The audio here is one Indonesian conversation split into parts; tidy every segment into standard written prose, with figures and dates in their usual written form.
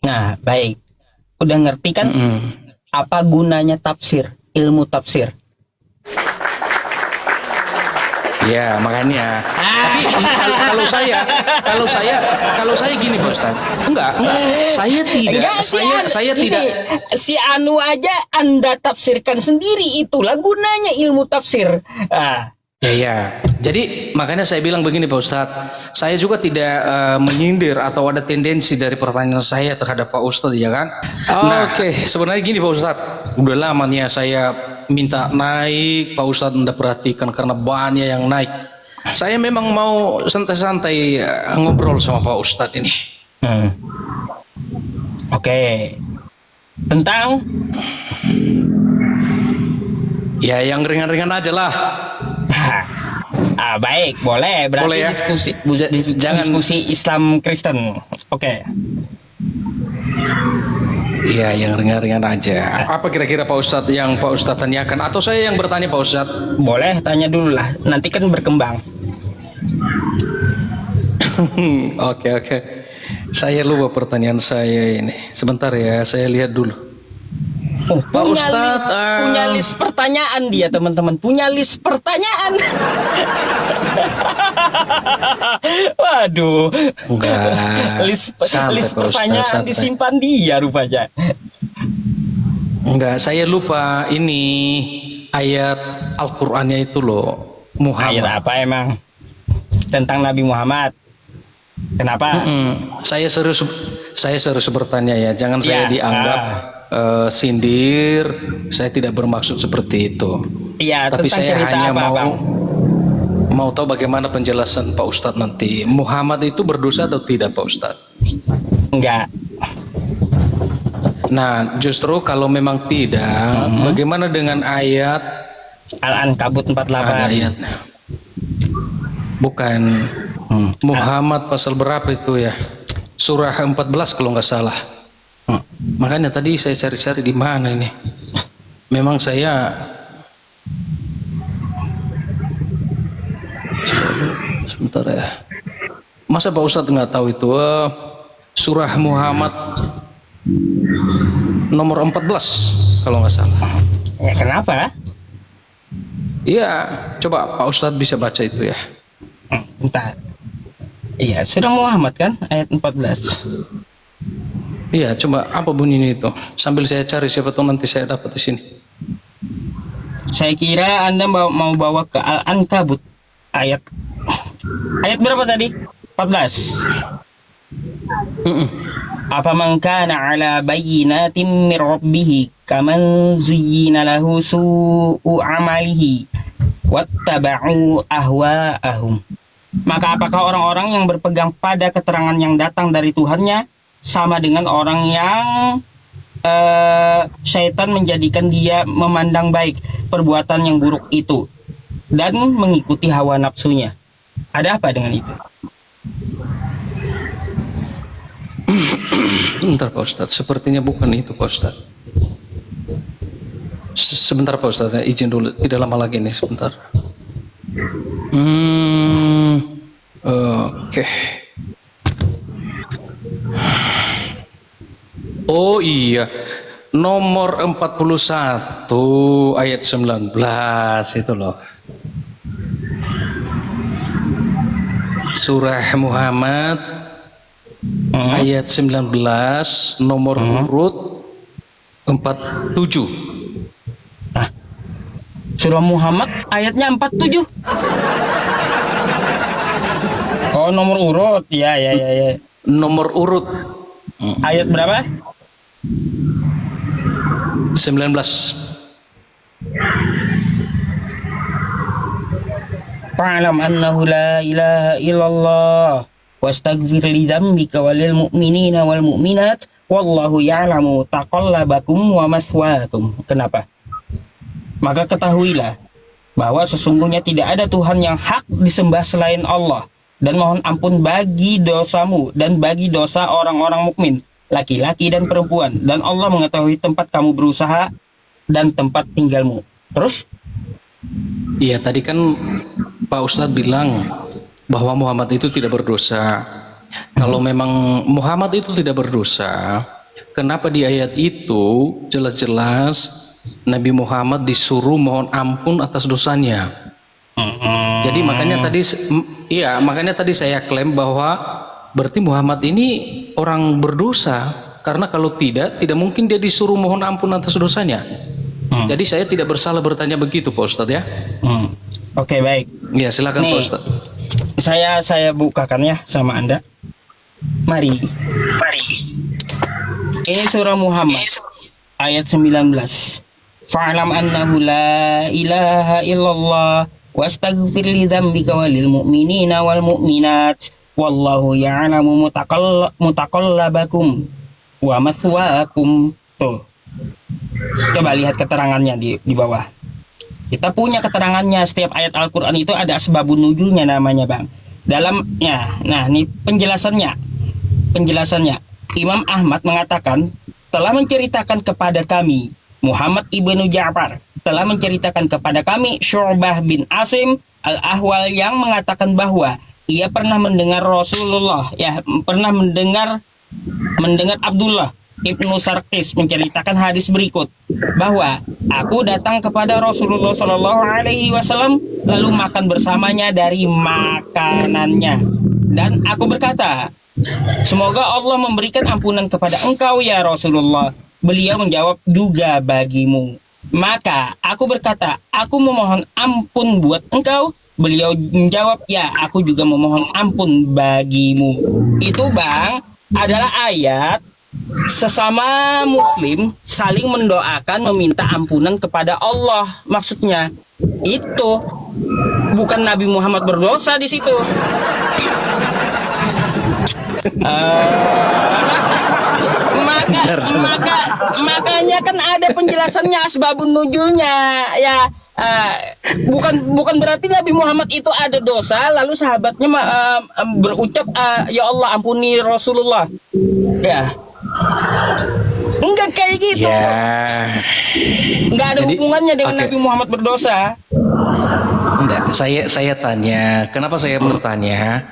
Nah, baik. Udah ngerti kan apa gunanya tafsir, ilmu tafsir? Ya, makanya. Tapi kalau saya gini Pak Ustaz. Enggak. Saya tidak. Enggak, Saya gini, tidak. si Anu aja Anda tafsirkan sendiri, itulah gunanya ilmu tafsir. Ya. Jadi makanya saya bilang begini Pak Ustadz, saya juga tidak menyindir atau ada tendensi dari pertanyaan saya terhadap Pak Ustadz, ya kan? Oke, sebenarnya gini Pak Ustadz, udah lamanya saya minta naik, Pak Ustadz Anda perhatikan karena banyak yang naik. Saya memang mau santai-santai ngobrol sama Pak Ustadz ini. Oke. Tentang? Ya yang ringan-ringan aja lah. Baik, boleh. Berarti Boleh ya? diskusi Islam Kristen. Oke. Iya, yang ringan-ringan aja. Apa kira-kira Pak Ustadz yang Pak Ustadz tanyakan? Atau saya yang bertanya Pak Ustadz? Boleh, tanya dulu lah. Nanti kan berkembang. Oke. Saya lupa pertanyaan saya ini. Sebentar ya, saya lihat dulu. Pak Ustadz, punya list pertanyaan dia, teman-teman. Punya list pertanyaan. Waduh. Enggak. list Santai, Pak pertanyaan Ustadz, disimpan dia rupanya. Enggak, saya lupa ini ayat Al-Qur'annya itu loh. Muhammad. Ayat apa emang? Tentang Nabi Muhammad. Kenapa? Saya serius bertanya ya. Jangan saya dianggap sindir. Saya tidak bermaksud seperti itu. Iya, tapi tentang saya cerita hanya apa, Bang? mau tahu bagaimana penjelasan Pak Ustadz nanti. Muhammad itu berdosa atau tidak Pak Ustadz? Enggak. Nah, justru kalau memang tidak, bagaimana dengan ayat Al-Ankabut 48? Ada ayatnya. Bukan. Muhammad pasal berapa itu ya? Surah 14 kalau nggak salah. Makanya tadi saya cari-cari di mana ini. Memang saya sebentar ya. Masa Pak Ustadz nggak tahu itu? Surah Muhammad nomor 14 kalau nggak salah. Ya, kenapa? Iya, coba Pak Ustadz bisa baca itu ya. Bentar. Iya, surah Muhammad kan ayat 14. Iya, coba apa bunyinya itu? Sambil saya cari, siapa tahu nanti saya dapat di sini. Saya kira Anda mau bawa ke Al-Ankabut ayat berapa tadi? 14. Apa man kana ala bayyinatin min rabbih kaman zuyyina lahu su'u amalihi wattaba'u ahwa'ahum. Maka apakah orang-orang yang berpegang pada keterangan yang datang dari Tuhannya sama dengan orang yang syaitan menjadikan dia memandang baik perbuatan yang buruk itu dan mengikuti hawa nafsunya? Ada apa dengan itu? Bentar Pak Ustadz, sepertinya bukan itu Pak Ustadz. Sebentar Pak Ustadz, ya, izin dulu, tidak lama lagi nih, sebentar. Oke. Oh iya, nomor 41 ayat 19 itu loh. Surah Muhammad ayat 19 nomor urut 47. Surah Muhammad ayatnya 47. Oh, nomor urut. Ya. Nomor urut Ayat berapa? 19. Fa'lam annahu la ilaha illallah wastaghfir li dzambika walil mu'minina wal mu'minat wallahu ya'lamu taqallabakum wa maswaakum. Kenapa? Maka ketahuilah bahwa sesungguhnya tidak ada Tuhan yang hak disembah selain Allah, dan mohon ampun bagi dosamu dan bagi dosa orang-orang mukmin, laki-laki dan perempuan, dan Allah mengetahui tempat kamu berusaha dan tempat tinggalmu. Terus? Iya, tadi kan Pak Ustadz bilang bahwa Muhammad itu tidak berdosa. Kalau memang Muhammad itu tidak berdosa, Kenapa di ayat itu jelas-jelas Nabi Muhammad disuruh mohon ampun atas dosanya. Jadi makanya tadi saya klaim bahwa berarti Muhammad ini orang berdosa, karena kalau tidak mungkin dia disuruh mohon ampun atas dosanya. Jadi saya tidak bersalah bertanya begitu Pak Ustadz ya. Oke, baik. Ya silakan Nih, Pak Ustadz. Saya bukakan ya sama Anda. Mari. Ini surah Muhammad ayat 19. Fa'lam annahu la ilaha illallah wastaghfir li dzambika walil mu'minina wal mu'minat wallahu ya'lamu mutaqallabakum wa maswaakum. Tuh. Coba lihat keterangannya di bawah. Kita punya keterangannya, setiap ayat Al-Qur'an itu ada asbabun nuzulnya namanya, Bang. Dalamnya, nah ini penjelasannya. Imam Ahmad mengatakan telah menceritakan kepada kami Muhammad ibnu Ja'far, telah menceritakan kepada kami Syu'bah bin Asim Al-Ahwal yang mengatakan bahwa ia pernah mendengar Rasulullah, pernah mendengar Abdullah Ibnu Sarqis menceritakan hadis berikut, bahwa aku datang kepada Rasulullah Shallallahu Alaihi Wasallam lalu makan bersamanya dari makanannya, dan aku berkata, semoga Allah memberikan ampunan kepada engkau ya Rasulullah. Beliau menjawab, juga bagimu. Maka aku berkata, aku memohon ampun buat engkau. Beliau menjawab, ya aku juga memohon ampun bagimu. Itu, Bang, adalah ayat sesama muslim saling mendoakan meminta ampunan kepada Allah. Maksudnya itu bukan Nabi Muhammad berdosa di situ. Makanya kan ada penjelasannya, asbabun nuzulnya ya. Bukan berarti Nabi Muhammad itu ada dosa lalu sahabatnya berucap ya Allah ampuni Rasulullah ya. Enggak kayak gitu ya. Enggak ada hubungannya dengan Nabi Muhammad berdosa. Enggak, saya tanya, kenapa saya bertanya?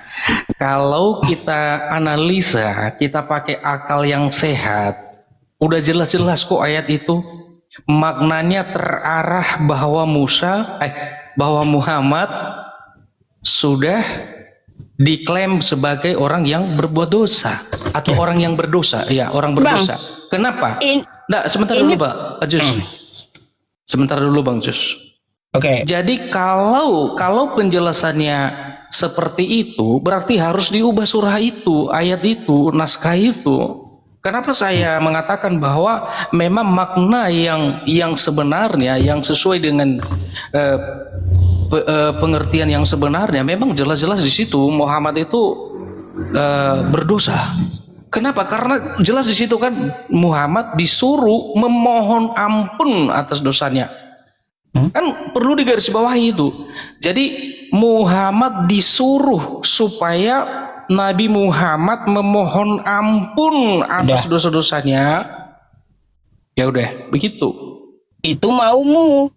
Kalau kita analisa, kita pakai akal yang sehat, udah jelas-jelas kok ayat itu maknanya terarah bahwa bahwa Muhammad sudah diklaim sebagai orang yang berbuat dosa atau orang yang berdosa, ya orang berdosa. Bang, kenapa? Sebentar dulu Pak Jus. Sebentar dulu Bang Jus. Oke. Jadi kalau penjelasannya seperti itu, berarti harus diubah surah itu, ayat itu, naskah itu. Kenapa saya mengatakan bahwa memang makna yang sebenarnya, yang sesuai dengan pengertian yang sebenarnya, memang jelas-jelas di situ Muhammad itu berdosa. Kenapa? Karena jelas di situ kan Muhammad disuruh memohon ampun atas dosanya. Kan perlu digarisbawahi itu. Jadi Muhammad disuruh supaya Nabi Muhammad memohon ampun atas dosa-dosanya. Ya udah, begitu. Itu maumu.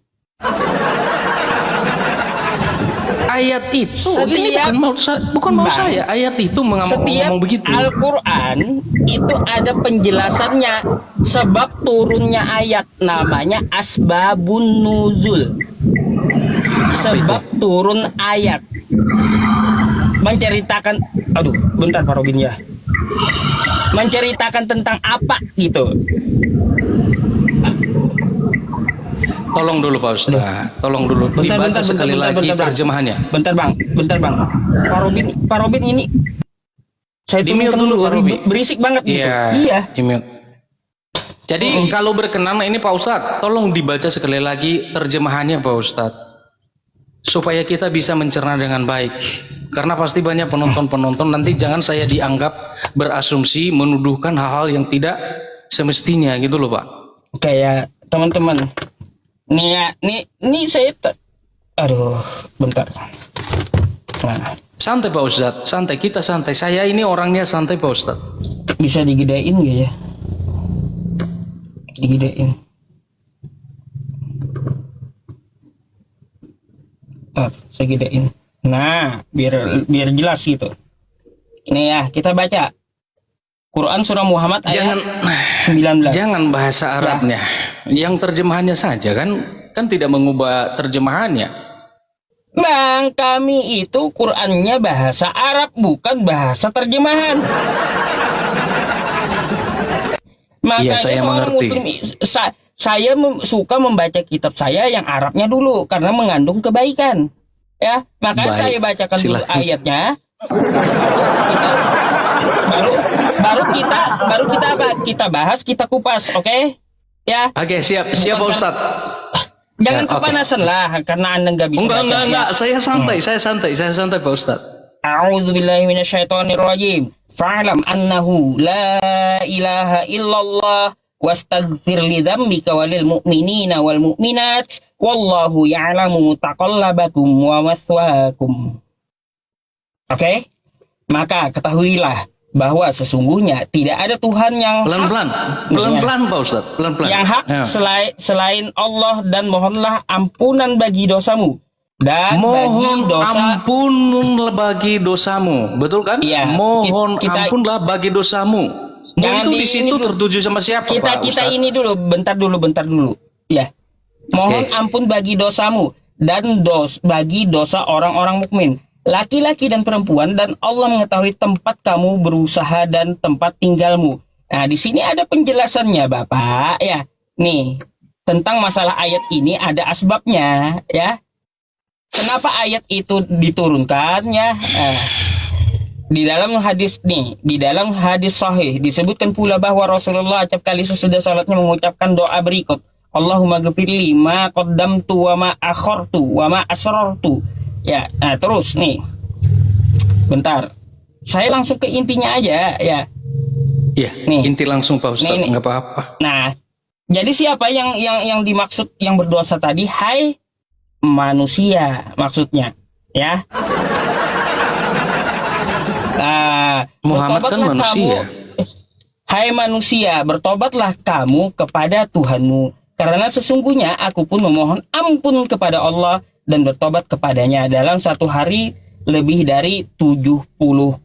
Ayat itu ini bukan mau saya. Ayat itu ngomong begitu. Al-Qur'an itu ada penjelasannya, sebab turunnya ayat namanya asbabun nuzul. Sebab turun ayat menceritakan, bentar Pak Robin ya. Menceritakan tentang apa gitu. Tolong dulu Pak Ustaz, tolong dulu dibaca sekali lagi terjemahannya. Bentar bang. Pak Robin ini saya tunggu dulu, berisik banget gitu. Iya. Jadi kalau berkenan ini Pak Ustadz, tolong dibaca sekali lagi terjemahannya Pak Ustadz, supaya kita bisa mencerna dengan baik. Karena pasti banyak penonton nanti jangan saya dianggap berasumsi menuduhkan hal-hal yang tidak semestinya gitu loh Pak. Kayak teman-teman. Nih saya bentar. Nah. Santai Pak Ustadz, santai, kita santai. Saya ini orangnya santai Pak Ustadz. Bisa digedein gak ya? Digedein. Saya gedein. Nah, biar jelas gitu. Ini ya, kita baca. Quran surah Muhammad ayat Jangan 19. jangan bahasa Arabnya. Yang terjemahannya saja kan tidak mengubah terjemahannya. Bang, kami itu Qurannya bahasa Arab, bukan bahasa terjemahan. Makanya saya seorang mengerti. Muslim, saya suka membaca kitab saya yang Arabnya dulu karena mengandung kebaikan. Ya, maka Baik, saya bacakan dulu silakan. ayatnya. Baru kita apa? Kita bahas, kita kupas, oke? Ya. Oke, siap Pak Ustadz. Jangan Ya, oke. kepanasan lah karena Anda nggak bisa baca, ya. Enggak. Saya santai Pak Ustadz. A'udzubillahi minasyaitonirrajim. Fa'lam annahu la ilaha illallah wastaghfir li dzambika walil mu'minina wal mu'minat wallahu ya'lamu mutaqallabakum wa mathwaakum. Oke? Maka ketahuilah bahwa sesungguhnya tidak ada Tuhan yang Pelan-pelan Pak Ustadz, pelan-pelan. yang hak Ya. selain Allah, dan mohonlah ampunan bagi dosamu dan bagi Mohon dosa. ampunlah bagi dosamu, betul kan? Iya, Mohon kita- ampunlah bagi dosamu. Jangan Itu di di situ ini dulu. tertuju sama siapa, Kita Pak Ustadz? ini dulu, bentar dulu. Ya. Mohon Oke. ampun bagi dosamu dan bagi dosa orang-orang mukmin, laki-laki dan perempuan, dan Allah mengetahui tempat kamu berusaha dan tempat tinggalmu. Nah, di sini ada penjelasannya, Bapak, ya. Nih, tentang masalah ayat ini ada asbabnya, ya. Kenapa ayat itu diturunkan, ya? Di dalam hadis sahih disebutkan pula bahwa Rasulullah acap kali sesudah salatnya mengucapkan doa berikut. Allahumma ghfirli ma qaddamtu wa ma akhartu wa ma asrartu. Ya, nah terus nih. Bentar. Saya langsung ke intinya aja, ya. Iya, Nih. inti langsung Pak Ustadz, Nih. nggak apa-apa. Nah, jadi siapa yang dimaksud yang berdosa tadi? Hai manusia maksudnya, ya. Muhammad kan Bertobatlah manusia. Hai manusia, bertobatlah kamu kepada Tuhanmu, karena sesungguhnya aku pun memohon ampun kepada Allah dan bertobat kepadanya dalam satu hari lebih dari 70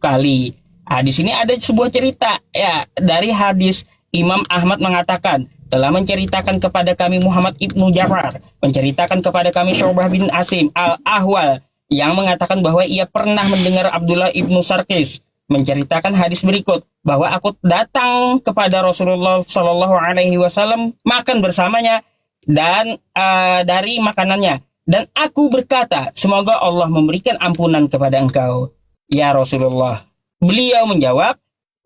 kali. Di sini ada sebuah cerita, ya, dari hadis Imam Ahmad mengatakan, telah menceritakan kepada kami Muhammad ibnu Ja'far, menceritakan kepada kami Syu'bah bin Asim al-Ahwal, yang mengatakan bahwa ia pernah mendengar Abdullah ibnu Sarkis menceritakan hadis berikut, bahwa aku datang kepada Rasulullah Shallallahu Alaihi Wasallam makan bersamanya dan dari makanannya, dan aku berkata, semoga Allah memberikan ampunan kepada engkau ya Rasulullah. Beliau menjawab,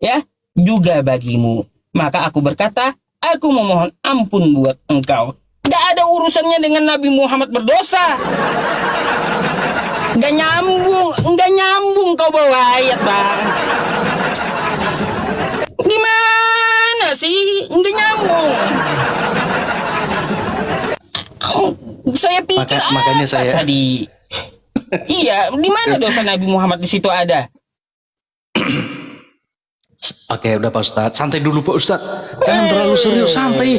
ya, juga bagimu. Maka aku berkata, aku memohon ampun buat engkau. Gak ada urusannya dengan Nabi Muhammad berdosa. Nggak nyambung kau bawa ayat, Bang. Gimana sih? Nggak nyambung. Saya pikir Makanya apa saya- tadi. Iya, di mana dosa Nabi Muhammad di situ ada? Oke, udah Pak Ustadz. Santai dulu Pak Ustadz. Jangan terlalu serius, santai.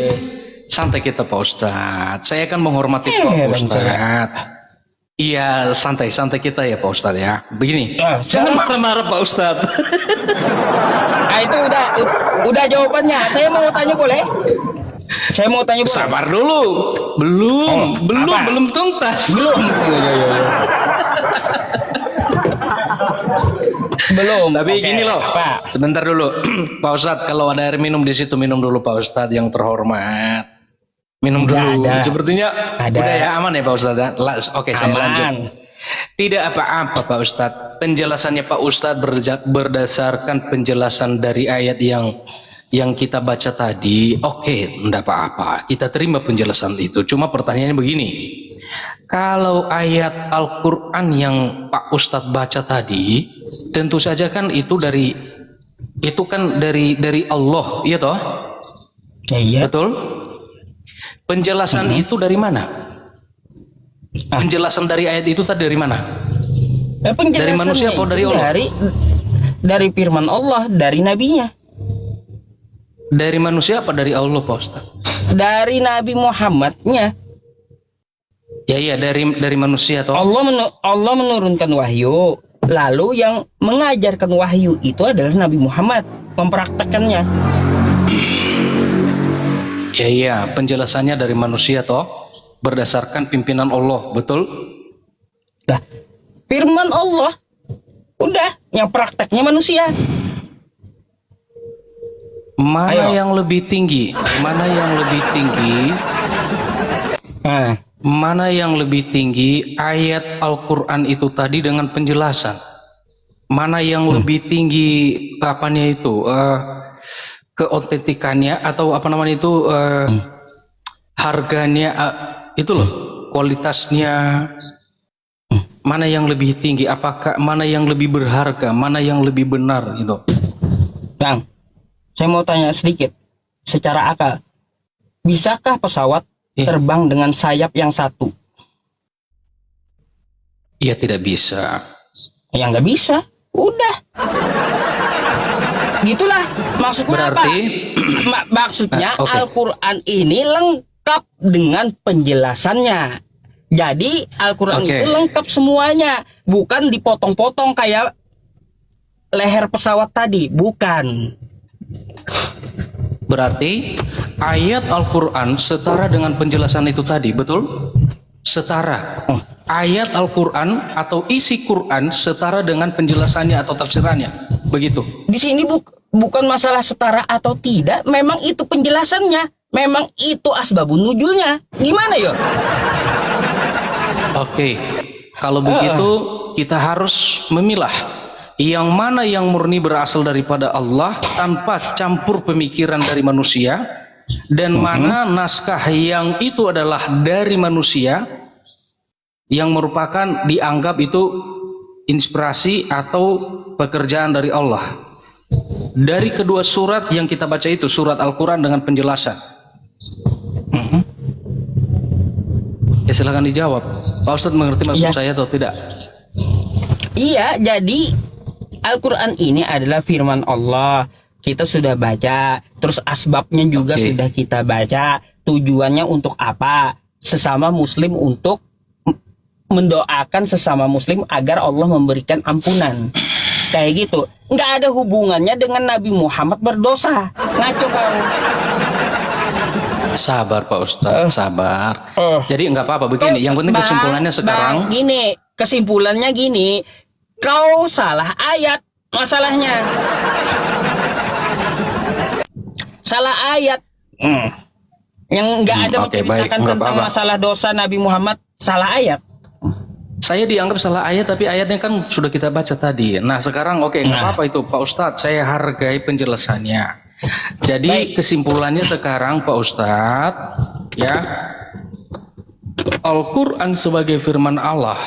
Santai kita Pak Ustadz. Saya kan menghormati Pak Bang Ustadz. Iya, santai kita ya Pak Ustadz ya. Begini, Ah, jangan sekarang- marah-marah Pak Ustadz. Itu udah jawabannya. Saya mau tanya boleh? Saya mau tanya boleh? Sabar dulu. apa? Belum tuntas. Belum. Belum. Tapi Oke, gini loh, Pak. sebentar dulu, Pak Ustadz. Kalau ada air minum di situ, minum dulu Pak Ustadz yang terhormat. Minum Udah dulu. ada. Sepertinya Ada. udah ya, aman ya Pak Ustadz. Ya? Oke, saya Aman. lanjut. Tidak apa-apa Pak Ustadz. Penjelasannya Pak Ustadz berdasarkan penjelasan dari ayat yang kita baca tadi. Oke, enggak apa-apa. Kita terima penjelasan itu. Cuma pertanyaannya begini. Kalau ayat Al-Quran yang Pak Ustadz baca tadi, tentu saja kan itu dari Allah, iya toh? Ya, iya. Betul? Penjelasan itu dari mana? Penjelasan dari ayat itu tadi dari mana? Dari manusia atau dari Allah? Dari firman Allah, dari nabinya. Dari manusia apa dari Allah Pak Ustaz? Dari Nabi Muhammadnya. Ya iya dari manusia atau Allah menurunkan wahyu. Lalu yang mengajarkan wahyu itu adalah Nabi Muhammad. mempraktekannya. Ya iya, penjelasannya dari manusia toh, berdasarkan pimpinan Allah, betul? Lah, firman Allah udah, yang prakteknya manusia. Mana Ayo. yang lebih tinggi? Mana yang lebih tinggi? Nah, Mana yang lebih tinggi ayat Al-Quran itu tadi dengan penjelasan? Mana yang lebih tinggi apanya itu? Keotentikannya atau apa namanya itu harganya itu loh, kualitasnya mana yang lebih tinggi? Apakah mana yang lebih berharga? Mana yang lebih benar gitu? Bang, saya mau tanya sedikit. Secara akal, bisakah pesawat terbang dengan sayap yang satu? Ya tidak bisa. Ya nggak bisa. Udah. Gitulah. Maksudnya Berarti apa? Maksudnya oke. Al-Quran ini lengkap dengan penjelasannya. Jadi Al-Quran Oke. itu lengkap semuanya. Bukan dipotong-potong kayak leher pesawat tadi. Bukan. Berarti ayat Al-Quran setara dengan penjelasan itu tadi, betul? Setara. Ayat Al-Quran atau isi Quran setara dengan penjelasannya atau tafsirannya, begitu? Di sini bukan masalah setara atau tidak. Memang itu penjelasannya. Memang itu asbabun nuzulnya. Gimana yo? Oke, kalau begitu kita harus memilah yang mana yang murni berasal daripada Allah tanpa campur pemikiran dari manusia, dan mana naskah yang itu adalah dari manusia yang merupakan dianggap itu inspirasi atau pekerjaan dari Allah. Dari kedua surat yang kita baca itu, surat Al-Quran dengan penjelasan. Ya silahkan dijawab. Pak Ustadz mengerti maksud saya atau tidak? Iya, jadi Al-Quran ini adalah firman Allah. Kita sudah baca. Terus asbabnya juga sudah kita baca. Tujuannya untuk apa? Sesama muslim untuk mendoakan sesama muslim agar Allah memberikan ampunan. Kayak gitu. Nggak ada hubungannya dengan Nabi Muhammad berdosa. Ngaco kamu. Sabar Pak Ustadz, sabar. Jadi nggak apa-apa begini. Yang penting kesimpulannya sekarang. Gini, kesimpulannya gini. Kau salah ayat masalahnya. Salah ayat. Yang nggak ada menceritakan tentang masalah dosa Nabi Muhammad. Salah ayat. Saya dianggap salah ayat, tapi ayatnya kan sudah kita baca tadi. Nah sekarang nggak apa-apa itu Pak Ustadz. Saya hargai penjelasannya. Jadi kesimpulannya sekarang Pak Ustadz, ya, Al-Quran sebagai firman Allah,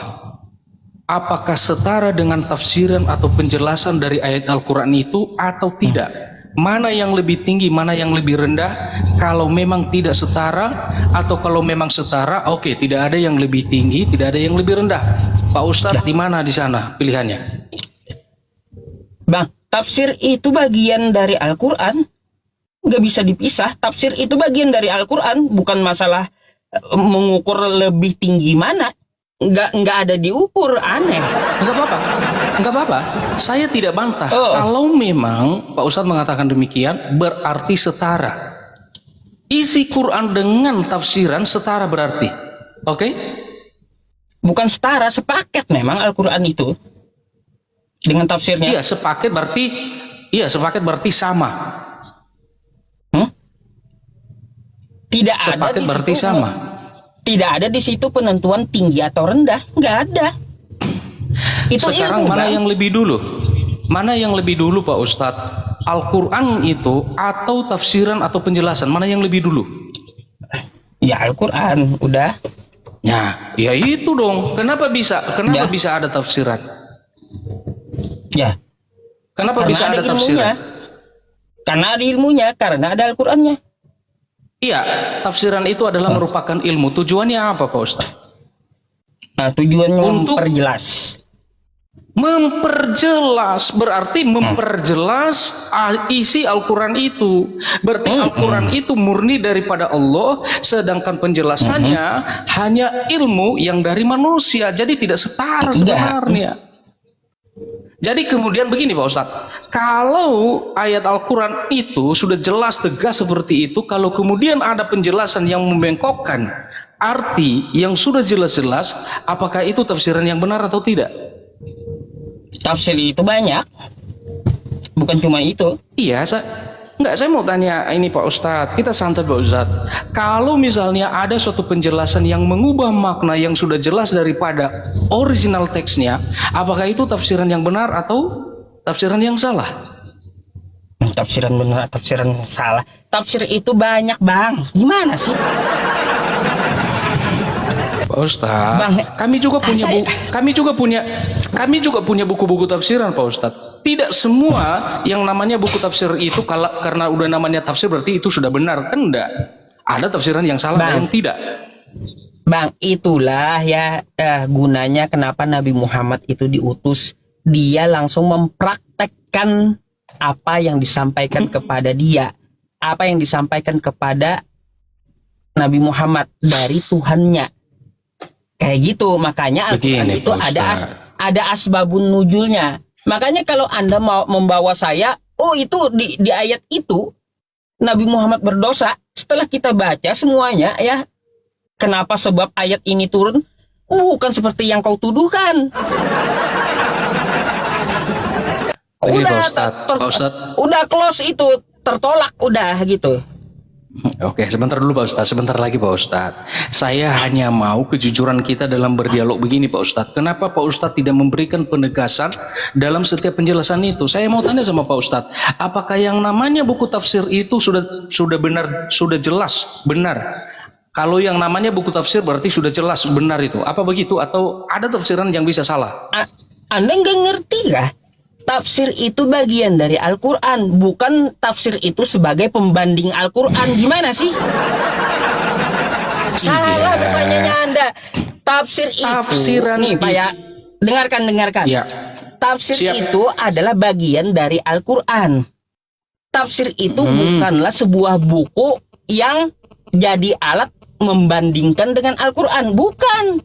apakah setara dengan tafsiran atau penjelasan dari ayat Al-Quran itu atau tidak? Mana yang lebih tinggi, mana yang lebih rendah? Kalau memang tidak setara atau kalau memang setara, oke, tidak ada yang lebih tinggi, tidak ada yang lebih rendah. Pak Ustadz di mana di sana pilihannya? Bang, tafsir itu bagian dari Al-Quran. Nggak bisa dipisah. Tafsir itu bagian dari Al-Quran. Bukan masalah mengukur lebih tinggi mana. Nggak ada diukur. Aneh. Nggak apa-apa. Nggak apa-apa. Saya tidak bantah. Kalau memang Pak Ustadz mengatakan demikian, berarti setara. Isi Quran dengan tafsiran setara berarti. Oke? Bukan setara, sepaket memang Al-Quran itu. Dengan tafsirnya. Iya, sepaket berarti sama. Tidak sepaket ada berarti sama. Tidak ada di situ penentuan tinggi atau rendah, nggak ada. Itu sekarang ilmu, mana Bang. yang lebih dulu? Mana yang lebih dulu Pak Ustadz? Al-Quran itu atau tafsiran atau penjelasan? Mana yang lebih dulu? Ya Al-Quran, udah. Nah, ya itu dong. Kenapa bisa ada tafsiran? Ya. Kenapa bisa ada tafsiran? Karena ada ilmunya, karena ada Al-Qurannya. Iya, tafsiran itu adalah merupakan ilmu. Tujuannya apa Pak Ustadz? Nah, tujuannya untuk memperjelas, berarti memperjelas isi Al-Quran itu. Berarti Al-Quran itu murni daripada Allah, sedangkan penjelasannya hanya ilmu yang dari manusia. Jadi tidak setara sebenarnya. Jadi kemudian begini Pak Ustadz, kalau ayat Al-Quran itu sudah jelas tegas seperti itu, kalau kemudian ada penjelasan yang membengkokkan arti yang sudah jelas-jelas, apakah itu tafsiran yang benar atau tidak? Tafsir itu banyak, bukan cuma itu. Iya, saya mau tanya ini Pak Ustadz, kita santai Pak Ustadz. Kalau misalnya ada suatu penjelasan yang mengubah makna yang sudah jelas daripada original teksnya, apakah itu tafsiran yang benar atau tafsiran yang salah? Tafsiran benar, tafsiran salah. Tafsir itu banyak bang. Gimana sih? Pak Ustadz, Bang, kami juga punya buku-buku tafsiran Pak Ustadz. Tidak semua yang namanya buku tafsir itu karena udah namanya tafsir berarti itu sudah benar, kan enggak. Ada tafsiran yang salah dan yang tidak. Bang, itulah ya gunanya kenapa Nabi Muhammad itu diutus. Dia langsung mempraktekkan apa yang disampaikan kepada dia, apa yang disampaikan kepada Nabi Muhammad dari Tuhannya. Kayak gitu, makanya Al-Quran itu ada asbabun nuzulnya. Makanya kalau Anda mau membawa saya, oh itu di ayat itu Nabi Muhammad berdosa. Setelah kita baca semuanya ya, kenapa sebab ayat ini turun? Bukan seperti yang kau tuduhkan. Udah close itu, tertolak udah gitu. Oke, sebentar dulu Pak Ustadz, sebentar lagi Pak Ustadz. Saya hanya mau kejujuran kita dalam berdialog begini Pak Ustadz. Kenapa Pak Ustadz tidak memberikan penegasan dalam setiap penjelasan itu? Saya mau tanya sama Pak Ustadz, apakah yang namanya buku tafsir itu sudah benar, sudah jelas benar? Kalau yang namanya buku tafsir berarti sudah jelas benar itu. Apa begitu? Atau ada tafsiran yang bisa salah? Anda nggak ngerti kah? Tafsir itu bagian dari Al-Quran, bukan tafsir itu sebagai pembanding Al-Quran. Gimana sih? Salah pertanyaannya Anda. Tafsiran nih Pak ya, dengarkan. Ya. Tafsir itu adalah bagian dari Al-Quran. Tafsir itu bukanlah sebuah buku yang jadi alat membandingkan dengan Al-Quran. Bukan.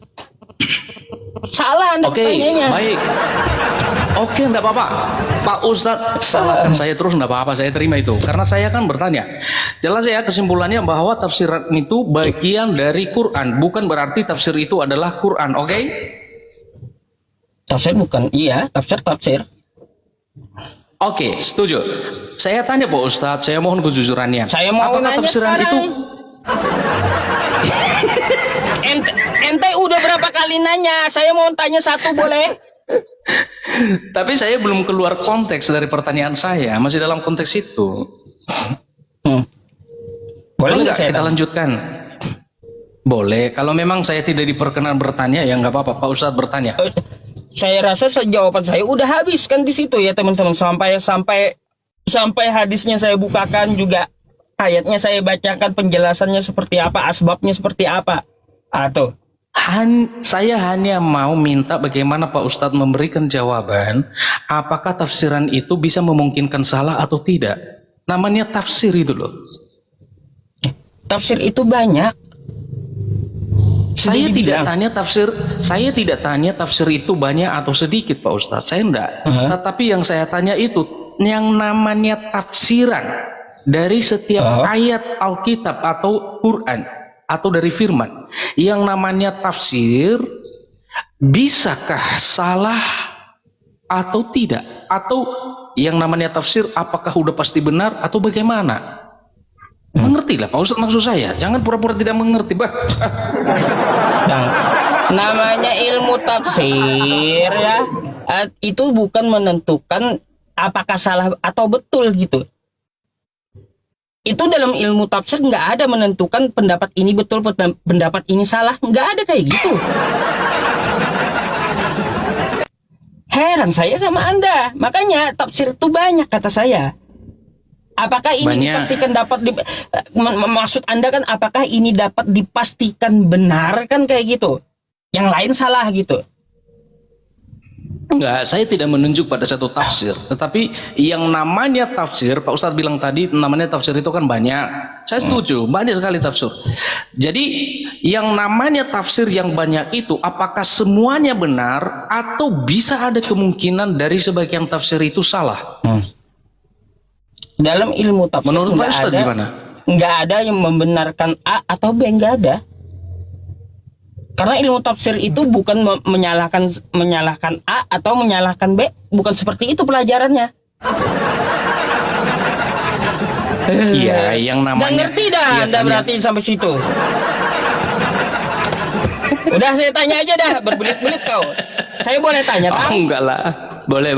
Salah Anda pertanyaannya. Baik. Oke, enggak apa-apa. Pak Ustadz, salahkan saya terus, enggak apa-apa, saya terima itu. Karena saya kan bertanya. Jelas ya kesimpulannya bahwa tafsiran itu bagian dari Quran, bukan berarti tafsir itu adalah Quran, oke? Tafsir bukan, iya, tafsir. Oke, setuju. Saya tanya Pak Ustadz, saya mohon kejujurannya. Saya mau apakah nanya tafsiran sekarang. itu ente udah berapa kali nanya? Saya mau tanya satu boleh? Tapi saya belum keluar konteks dari pertanyaan saya, masih dalam konteks itu. Boleh nggak kita lanjutkan? Boleh. Kalau memang saya tidak diperkenan bertanya, ya nggak apa-apa. Pak Ustadz bertanya. Saya rasa jawaban saya udah habis kan di situ ya teman-teman. Sampai hadisnya saya bukakan juga, ayatnya saya bacakan, penjelasannya seperti apa, asbabnya seperti apa. Atau saya hanya mau minta bagaimana Pak Ustadz memberikan jawaban apakah tafsiran itu bisa memungkinkan salah atau tidak. Namanya tafsir itu loh. Tafsir itu banyak. Saya tidak tanya tafsir itu banyak atau sedikit Pak Ustadz. Saya enggak. Tetapi yang saya tanya itu yang namanya tafsiran dari setiap ayat Alkitab atau Quran atau dari firman, yang namanya tafsir bisakah salah atau tidak, atau yang namanya tafsir apakah udah pasti benar atau bagaimana? Mengertilah Pak Ustadz maksud saya, jangan pura-pura tidak mengerti bah. Namanya ilmu tafsir ya, itu bukan menentukan apakah salah atau betul gitu. Itu dalam ilmu tafsir nggak ada menentukan pendapat ini betul, pendapat ini salah, nggak ada kayak gitu. Heran saya sama Anda, makanya tafsir itu banyak kata saya. Apakah ini dipastikan dapat maksud Anda kan apakah ini dapat dipastikan benar kan kayak gitu? Yang lain salah gitu. Enggak, saya tidak menunjuk pada satu tafsir, tetapi yang namanya tafsir, Pak Ustadz bilang tadi namanya tafsir itu kan banyak. Saya setuju, banyak sekali tafsir. Jadi yang namanya tafsir yang banyak itu apakah semuanya benar atau bisa ada kemungkinan dari sebagian tafsir itu salah? Dalam ilmu tafsir Menurut Pak Ustadz gimana? Nggak ada yang membenarkan A atau B, nggak ada. Karena ilmu tafsir itu bukan menyalahkan A atau menyalahkan B, bukan seperti itu pelajarannya. Iya, yang namanya. Nggak ngerti dah iya, Anda berarti sampai situ. Udah saya tanya aja dah, berbelit-belit kau. Saya boleh tanya Oh, tak? enggak lah. Boleh.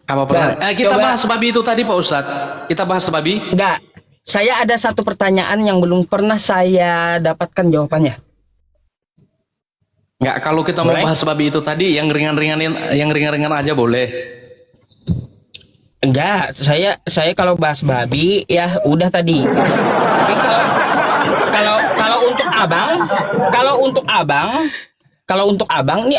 Apa pertanyaan? Kita coba. bahas babi itu tadi Pak Ustadz. Kita bahas babi. Enggak. Saya ada satu pertanyaan yang belum pernah saya dapatkan jawabannya. Enggak, kalau kita Boleh? mau bahas babi itu tadi yang ringan-ringan aja boleh. Enggak, saya kalau bahas babi ya udah tadi. Tapi kalau untuk abang nih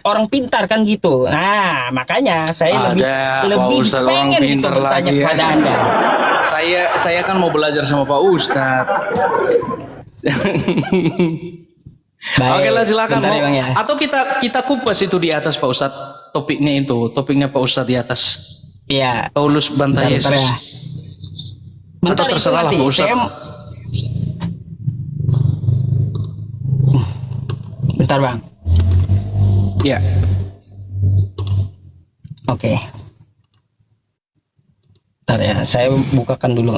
orang pintar kan gitu. Nah, makanya saya lebih Pak Ustadz, orang pengen gitu pintar bertanya lagi ya. kepada Anda. Saya kan mau belajar sama Pak Ustadz. Baik, Oke lah, silakan. bentar ya, Bang, ya. Atau kita kupas itu di atas Pak Ustadz. Topiknya Pak Ustadz di atas. Iya. Paulus bantah Yesus. Bentar ya. Bentar, Atau itu terserah lah, nanti. Pak Ustadz. Bentar Bang. Ya. Oke. Bentar ya, saya bukakan dulu.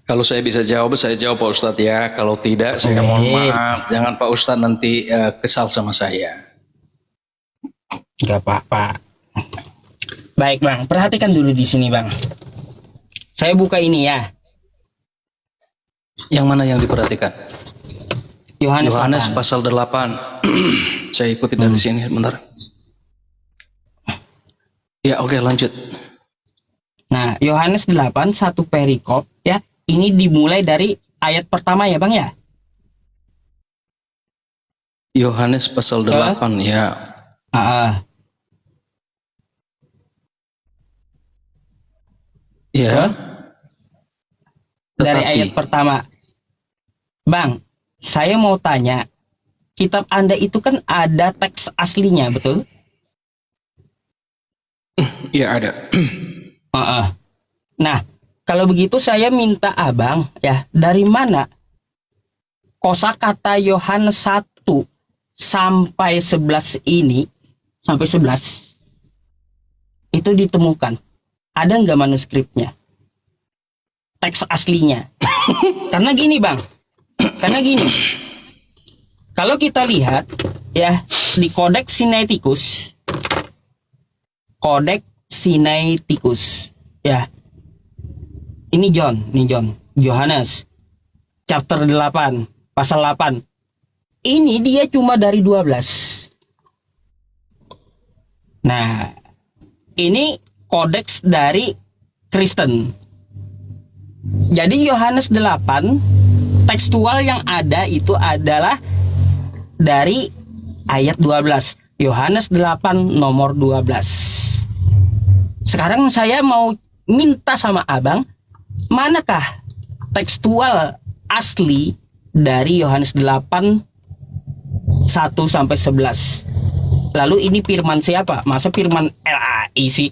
Kalau saya bisa jawab, saya jawab Pak Ustadz ya. Kalau tidak, saya mohon maaf. Jangan Pak Ustadz nanti kesal sama saya. Gak apa-apa. Baik Bang, perhatikan dulu di sini Bang. Saya buka ini ya. Yang mana yang diperhatikan? Yohanes Yohanes 8. pasal 8. Saya ikuti dari sini sebentar. Ya, oke, lanjut. Nah, Yohanes 8 satu perikop ya. Ini dimulai dari ayat pertama ya Bang ya. Yohanes pasal 8 ya. Ya. Dari Tetapi- ayat pertama. Bang, saya mau tanya, kitab Anda itu kan ada teks aslinya, betul? Iya ada. Nah, kalau begitu saya minta Abang ya, dari mana kosakata Yohanes 1 sampai 11 ini, sampai 11 itu ditemukan. Ada nggak manuskripnya? Teks aslinya. Karena gini Bang, kalau kita lihat ya di Codex Sinaiticus ya. Ini Yohanes chapter 8, pasal 8. Ini dia cuma dari 12. Nah, ini kodeks dari Kristen. Jadi Yohanes 8 tekstual yang ada itu adalah dari ayat 12. Yohanes 8 nomor 12. Sekarang saya mau minta sama Abang, manakah tekstual asli dari Yohanes 8 1 sampai 11? Lalu ini firman siapa? Masa firman LAI sih?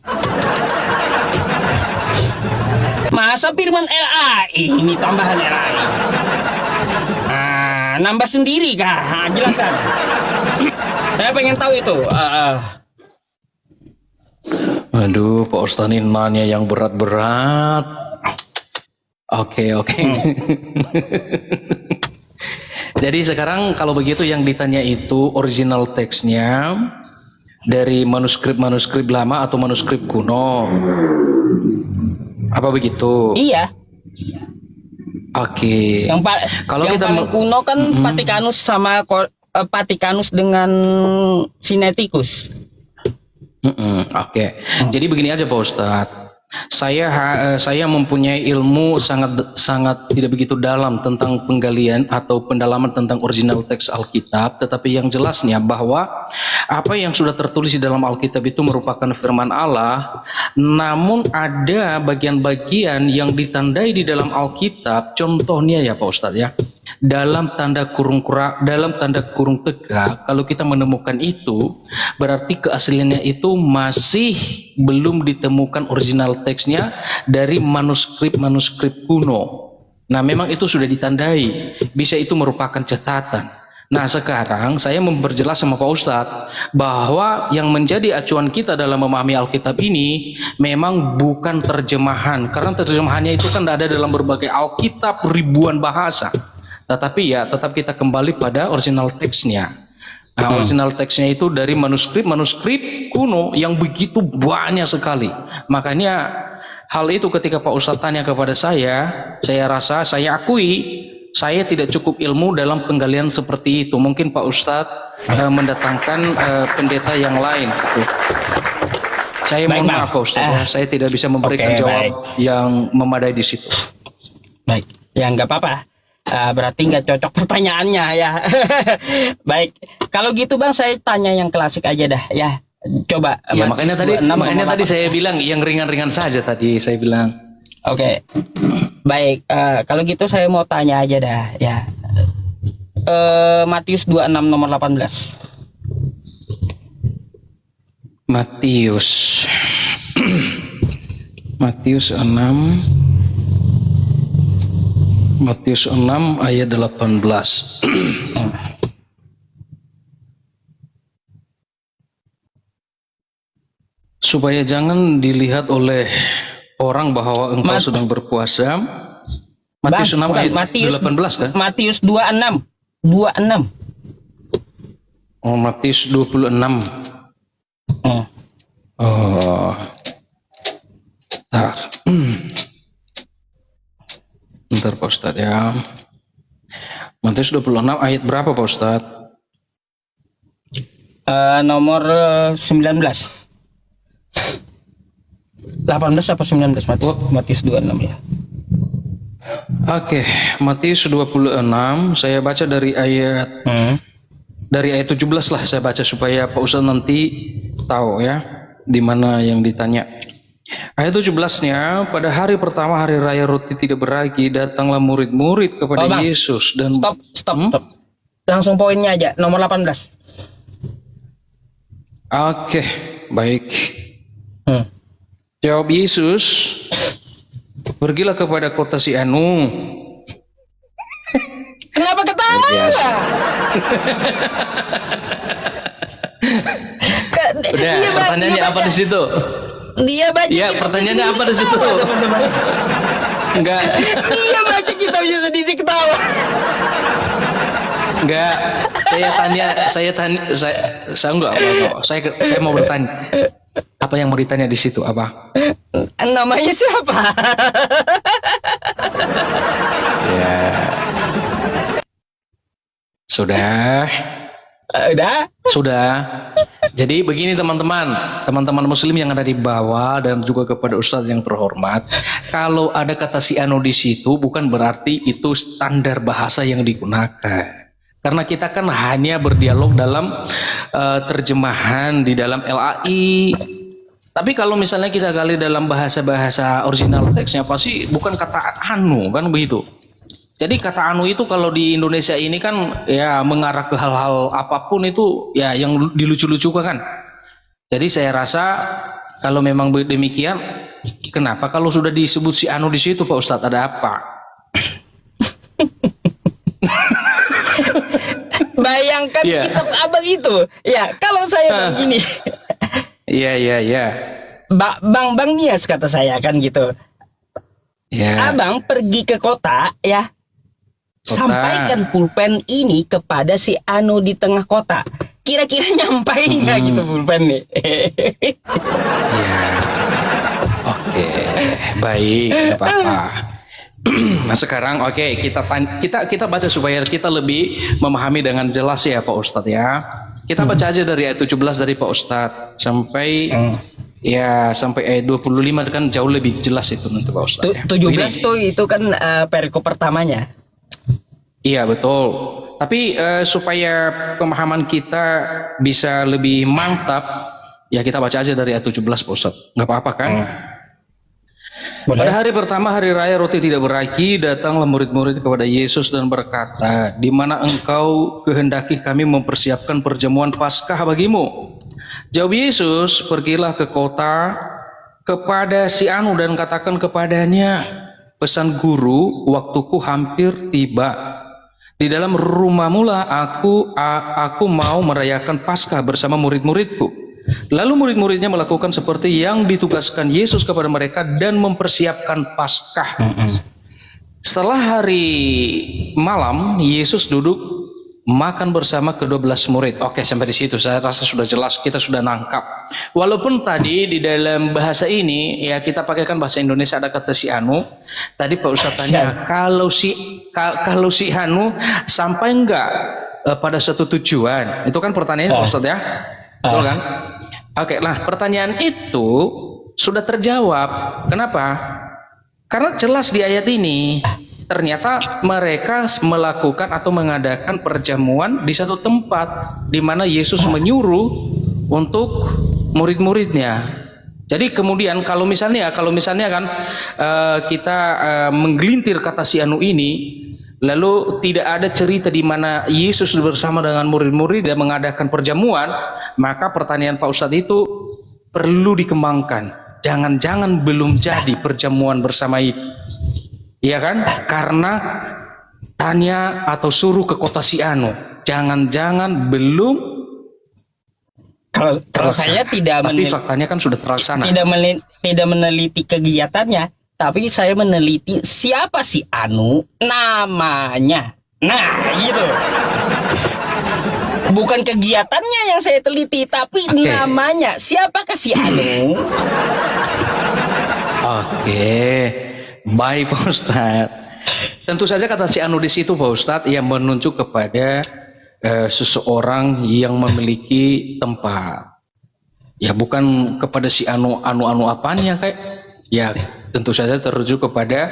Masa firman LAI ini tambahan LAI? Nambah sendiri kah? Jelaskan. Saya pengen tahu itu. Aduh, Pak Ustadz ini nanya yang berat-berat. Oke. Jadi sekarang kalau begitu yang ditanya itu original teksnya dari manuskrip lama atau manuskrip kuno? Apa begitu? Iya. Oke. Kalau yang paling kuno kan Vatikanus sama Vatikanus dengan Sinaiticus. Oke. Jadi begini aja Pak Ustadz. saya mempunyai ilmu sangat sangat tidak begitu dalam tentang penggalian atau pendalaman tentang original teks Alkitab, tetapi yang jelasnya bahwa apa yang sudah tertulis di dalam Alkitab itu merupakan firman Allah, namun ada bagian-bagian yang ditandai di dalam Alkitab, contohnya ya Pak Ustadz ya, dalam tanda kurung tegak, kalau kita menemukan itu berarti keasliannya itu masih belum ditemukan original teksnya dari manuskrip kuno. Nah, memang itu sudah ditandai, bisa itu merupakan catatan. Nah, sekarang saya memperjelas sama Pak Ustadz bahwa yang menjadi acuan kita dalam memahami Alkitab ini memang bukan terjemahan, karena terjemahannya itu kan ada dalam berbagai Alkitab ribuan bahasa. Tetapi ya tetap kita kembali pada original teksnya. Nah, original teksnya itu dari manuskrip kuno yang begitu banyak sekali. Makanya hal itu ketika Pak Ustadz tanya kepada saya rasa saya akui saya tidak cukup ilmu dalam penggalian seperti itu. Mungkin Pak Ustadz mendatangkan pendeta yang lain. Gitu. Saya mohon maaf Pak Ustadz, ya, saya tidak bisa memberikan jawab yang memadai di situ. Baik, ya nggak apa-apa. Berarti nggak cocok pertanyaannya ya. Baik, kalau gitu Bang saya tanya yang klasik aja dah ya. Coba. Ya, makanya tadi saya bilang yang ringan-ringan saja tadi saya bilang. Oke. Baik, kalau gitu saya mau tanya aja dah ya. Matius 26 nomor 18. Matius 6 ayat 18. Supaya jangan dilihat oleh orang bahwa engkau sedang berpuasa. Matius 6 ayat 18 kan? Matius 26. 26. Oh, Matius 26. Oh. Bentar Pak Ustadz ya. Matius 26 ayat berapa Pak Ustadz? Nomor 19. 18 apa 19 Matius 26 ya. Oke, Matius 26 saya baca dari ayat dari ayat 17 lah saya baca supaya Pak Ustadz nanti tahu ya di mana yang ditanya. Ayat 17-nya, pada hari pertama hari raya roti tidak beragi, datanglah murid-murid kepada Yesus dan stop. Langsung poinnya aja, nomor 18. Oke, baik. Jawab Yesus, pergilah kepada kota si Anu. Kenapa ketawa? Udah, pertanyaannya apa di situ? Dia baca. Iya, pertanyaannya apa di situ? Enggak. Dia baca kitab Yesus di ketawa. Enggak. Saya enggak apa. Saya mau bertanya. Apa yang mau ditanya di situ? Apa? Namanya siapa? Ya. Sudah. Sudah. Jadi begini teman-teman muslim yang ada di bawah dan juga kepada Ustadz yang terhormat, kalau ada kata si Anu di situ bukan berarti itu standar bahasa yang digunakan. Karena kita kan hanya berdialog dalam terjemahan di dalam LAI. Tapi kalau misalnya kita gali dalam bahasa-bahasa original teksnya pasti bukan kata anu kan begitu. Jadi kata anu itu kalau di Indonesia ini kan ya mengarah ke hal-hal apapun itu ya yang dilucu-lucukan kan. Jadi saya rasa kalau memang demikian, kenapa kalau sudah disebut si anu di situ Pak Ustadz ada apa? Bayangkan kitab abang itu. Ya kalau saya begini. Iya. Bang Nias kata saya kan gitu. Ya. Abang pergi ke kota ya. Sampaikan pulpen ini kepada si Anu di tengah kota. Kira-kira nyampai nggak gitu pulpen nih? Ya, oke, baik, nggak apa-apa. Nah sekarang kita baca supaya kita lebih memahami dengan jelas ya Pak Ustadz ya. Kita baca aja dari ayat 17 dari Pak Ustadz sampai Ya sampai ayat 25 kan jauh lebih jelas itu nanti Pak Ustadz. 17 tuh itu kan perikop pertamanya. Iya betul. Tapi supaya pemahaman kita bisa lebih mantap, ya kita baca aja dari ayat 17 Pak Ustadz. Nggak apa-apa kan? Boleh. Pada hari pertama hari raya roti tidak beragi, datanglah murid-murid kepada Yesus dan berkata, di mana engkau kehendaki kami mempersiapkan perjamuan Paskah bagimu? Jawab Yesus, pergilah ke kota kepada si anu dan katakan kepadanya, pesan guru, waktuku hampir tiba. Di dalam rumahmu lah aku mau merayakan Paskah bersama murid-muridku. Lalu murid-muridnya melakukan seperti yang ditugaskan Yesus kepada mereka dan mempersiapkan Paskah. Setelah hari malam, Yesus duduk makan bersama ke-12 murid. Oke, sampai di situ saya rasa sudah jelas, kita sudah nangkap. Walaupun tadi di dalam bahasa ini ya kita pakaikan bahasa Indonesia ada kata si anu. Tadi Pak Ustadz tanya kalau si anu sampai enggak pada satu tujuan. Itu kan pertanyaannya Pak Ustadz ya. Betul kan? Oke, nah pertanyaan itu sudah terjawab. Kenapa? Karena jelas di ayat ini ternyata mereka melakukan atau mengadakan perjamuan di satu tempat di mana Yesus menyuruh untuk murid-muridnya. Jadi kemudian kalau misalnya kan kita menggelintir kata si anu ini, lalu tidak ada cerita di mana Yesus bersama dengan murid-murid dan mengadakan perjamuan, maka pertanyaan Pak Ustadz itu perlu dikembangkan. Jangan-jangan belum jadi perjamuan bersama itu. Iya kan? Karena tanya atau suruh ke kota si anu, jangan-jangan belum. Kalau saya tidak tapi faktanya kan sudah terlaksana. Tidak meneliti kegiatannya, tapi saya meneliti siapa si anu, namanya. Nah, gitu. Bukan kegiatannya yang saya teliti, tapi namanya. Siapakah si anu? Oke. Baik Pak Ustadz. Tentu saja kata si anu di situ Pak Ustadz yang menunjuk kepada seseorang yang memiliki tempat. Ya bukan kepada si anu apanya kayak. Ya tentu saja terujuk kepada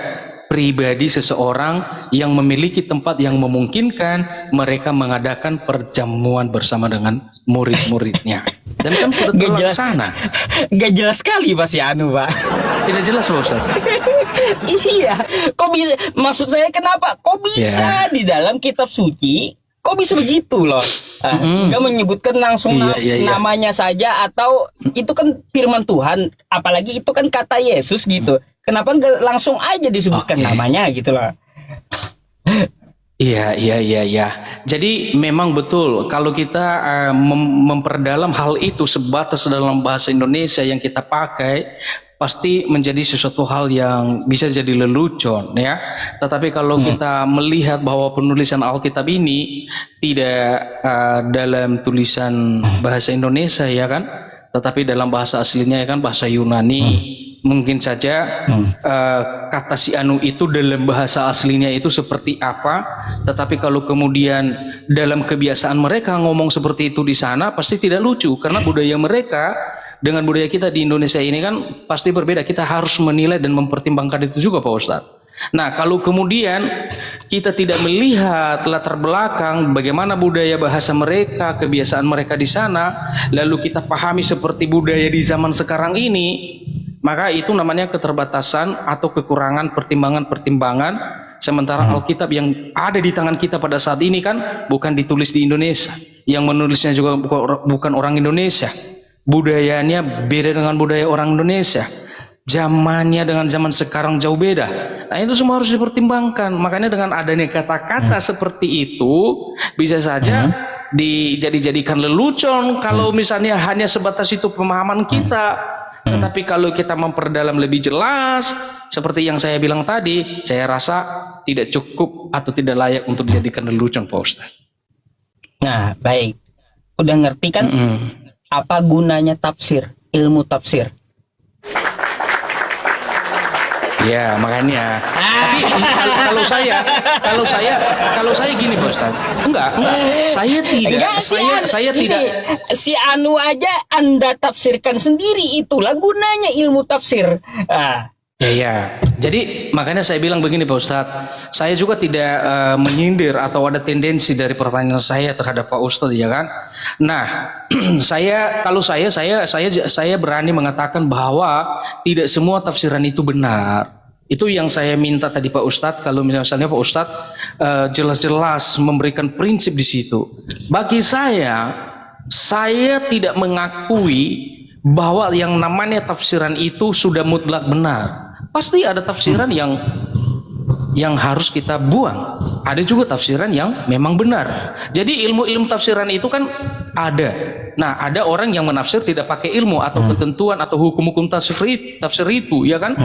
pribadi seseorang yang memiliki tempat yang memungkinkan mereka mengadakan perjamuan bersama dengan murid-muridnya. Dan kan sudah terlaksana. Gak jelas sekali Pak si anu Pak. Tidak jelas Pak Ustadz. Iya, kok bisa? Maksud saya kenapa? Kok bisa di dalam kitab suci? Kok bisa begitu loh? Nggak menyebutkan langsung namanya saja atau itu kan firman Tuhan, apalagi itu kan kata Yesus gitu. Kenapa nggak langsung aja disebutkan namanya gitu loh? Iya. Jadi memang betul kalau kita memperdalam hal itu sebatas dalam bahasa Indonesia yang kita pakai, pasti menjadi sesuatu hal yang bisa jadi lelucon ya. Tetapi kalau kita melihat bahwa penulisan Alkitab ini tidak dalam tulisan bahasa Indonesia ya kan, tetapi dalam bahasa aslinya ya kan bahasa Yunani. Mungkin saja kata si anu itu dalam bahasa aslinya itu seperti apa, tetapi kalau kemudian dalam kebiasaan mereka ngomong seperti itu di sana pasti tidak lucu, karena budaya mereka dengan budaya kita di Indonesia ini kan pasti berbeda. Kita harus menilai dan mempertimbangkan itu juga Pak Ustadz. Nah kalau kemudian kita tidak melihat latar belakang bagaimana budaya bahasa mereka, kebiasaan mereka di sana, lalu kita pahami seperti budaya di zaman sekarang ini, maka itu namanya keterbatasan atau kekurangan pertimbangan-pertimbangan. Sementara Alkitab yang ada di tangan kita pada saat ini kan bukan ditulis di Indonesia, yang menulisnya juga bukan orang Indonesia, budayanya beda dengan budaya orang Indonesia, zamannya dengan zaman sekarang jauh beda. Nah itu semua harus dipertimbangkan. Makanya dengan adanya kata-kata seperti itu bisa saja dijadikan lelucon kalau misalnya hanya sebatas itu pemahaman kita. Tetapi kalau kita memperdalam lebih jelas, seperti yang saya bilang tadi, saya rasa tidak cukup atau tidak layak untuk dijadikan lelucon Pak Ustadz. Nah baik, udah ngerti kan apa gunanya tafsir, ilmu tafsir? Ya, makanya. Tapi kalau saya gini, Pak Ustaz. Enggak. Saya tidak. Enggak, Saya gini, tidak. si Anu aja Anda tafsirkan sendiri, itulah gunanya ilmu tafsir. Ya. Jadi makanya saya bilang begini, Pak Ustadz. Saya juga tidak menyindir atau ada tendensi dari pertanyaan saya terhadap Pak Ustadz, ya kan? Nah, saya berani mengatakan bahwa tidak semua tafsiran itu benar. Itu yang saya minta tadi Pak Ustadz. Kalau misalnya Pak Ustadz jelas-jelas memberikan prinsip di situ. Bagi saya tidak mengakui bahwa yang namanya tafsiran itu sudah mutlak benar. Pasti ada tafsiran yang harus kita buang. Ada juga tafsiran yang memang benar. Jadi ilmu-ilmu tafsiran itu kan ada. Nah, ada orang yang menafsir tidak pakai ilmu atau ketentuan atau hukum-hukum tafsir itu, ya kan?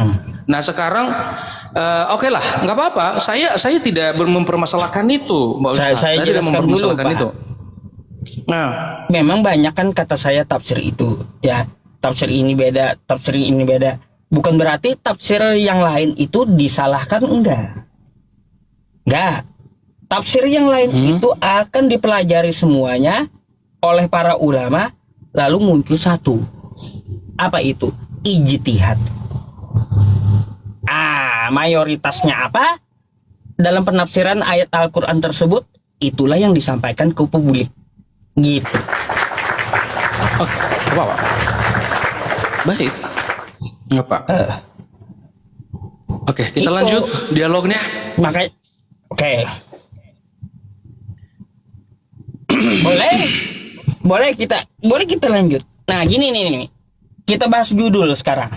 Nah, sekarang oke lah, nggak apa-apa. Saya tidak mempermasalahkan itu, Mbak Ustaz. Saya jelaskan dulu, Pak. Itu. Nah, memang banyak kan kata saya tafsir itu, ya. Tafsir ini beda, tafsir ini beda. Bukan berarti tafsir yang lain itu disalahkan, enggak. Tafsir yang lain itu akan dipelajari semuanya oleh para ulama, lalu muncul satu. Apa itu? Ijtihad. Mayoritasnya apa? Dalam penafsiran ayat Al-Quran tersebut, itulah yang disampaikan ke publik. Gitu. Oke, apa? Baik. Apa? Oke, kita lanjut dialognya. Makanya, oke. Boleh kita lanjut. Nah, gini nih. Kita bahas judul sekarang.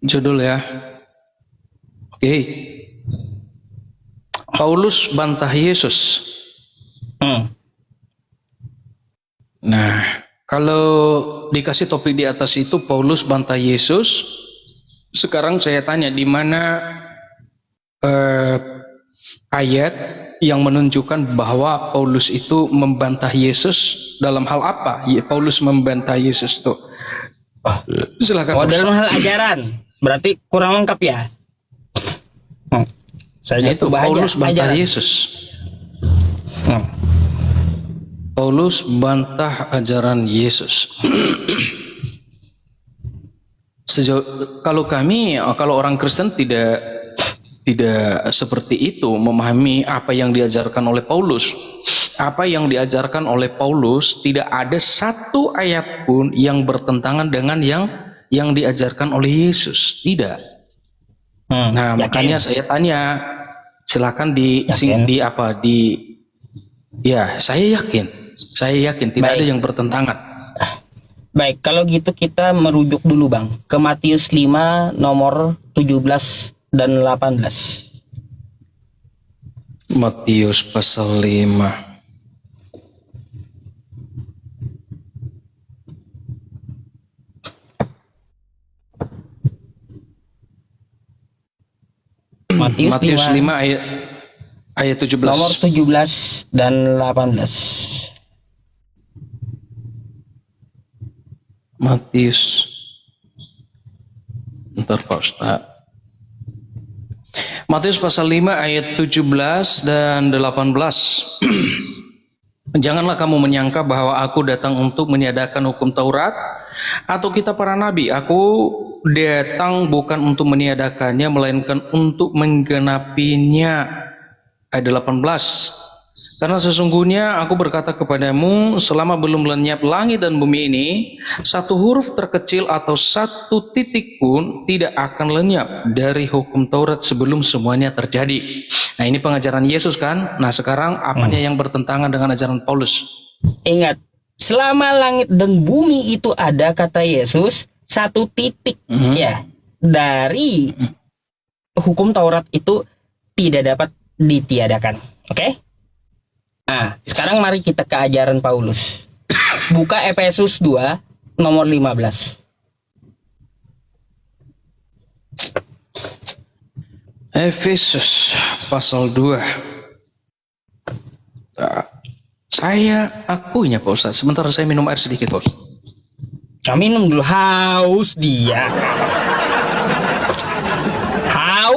Judul ya. Oke. Paulus bantah Yesus. Nah, kalau dikasih topik di atas itu Paulus bantah Yesus, sekarang saya tanya di mana ayat yang menunjukkan bahwa Paulus itu membantah Yesus dalam hal apa? Paulus membantah Yesus tuh. Silakan. Dalam hal ajaran, berarti kurang lengkap ya. Saya itu Paulus bantah Yesus. Paulus bantah ajaran Yesus. Kalau orang Kristen tidak seperti itu memahami apa yang diajarkan oleh Paulus. Apa yang diajarkan oleh Paulus tidak ada satu ayat pun yang bertentangan dengan yang diajarkan oleh Yesus. Tidak. Nah, makanya saya tanya, silakan ya, saya yakin tidak ada yang bertentangan. Baik, kalau gitu kita merujuk dulu Bang ke Matius 5 nomor 17 dan 18. Matius pasal 5. Matius 5 ayat 17. Nomor 17 dan 18. Matius. Bentar Pak Ustaz. Matius pasal 5 ayat 17 dan 18. Janganlah kamu menyangka bahwa aku datang untuk meniadakan hukum Taurat atau kitab para nabi. Aku datang bukan untuk meniadakannya, melainkan untuk menggenapinya. Ayat 18. Karena sesungguhnya aku berkata kepadamu, selama belum lenyap langit dan bumi ini, satu huruf terkecil atau satu titik pun tidak akan lenyap dari hukum Taurat sebelum semuanya terjadi. Nah, ini pengajaran Yesus kan? Nah, sekarang apanya yang bertentangan dengan ajaran Paulus? Ingat, selama langit dan bumi itu ada, kata Yesus, satu titik ya dari hukum Taurat itu tidak dapat ditiadakan. Oke? Nah, sekarang mari kita ke ajaran Paulus. Buka Efesus 2 nomor 15. Efesus pasal 2. Saya akunya Pak Ustaz. Sebentar saya minum air sedikit Pak Ustaz. Minum dulu, haus dia.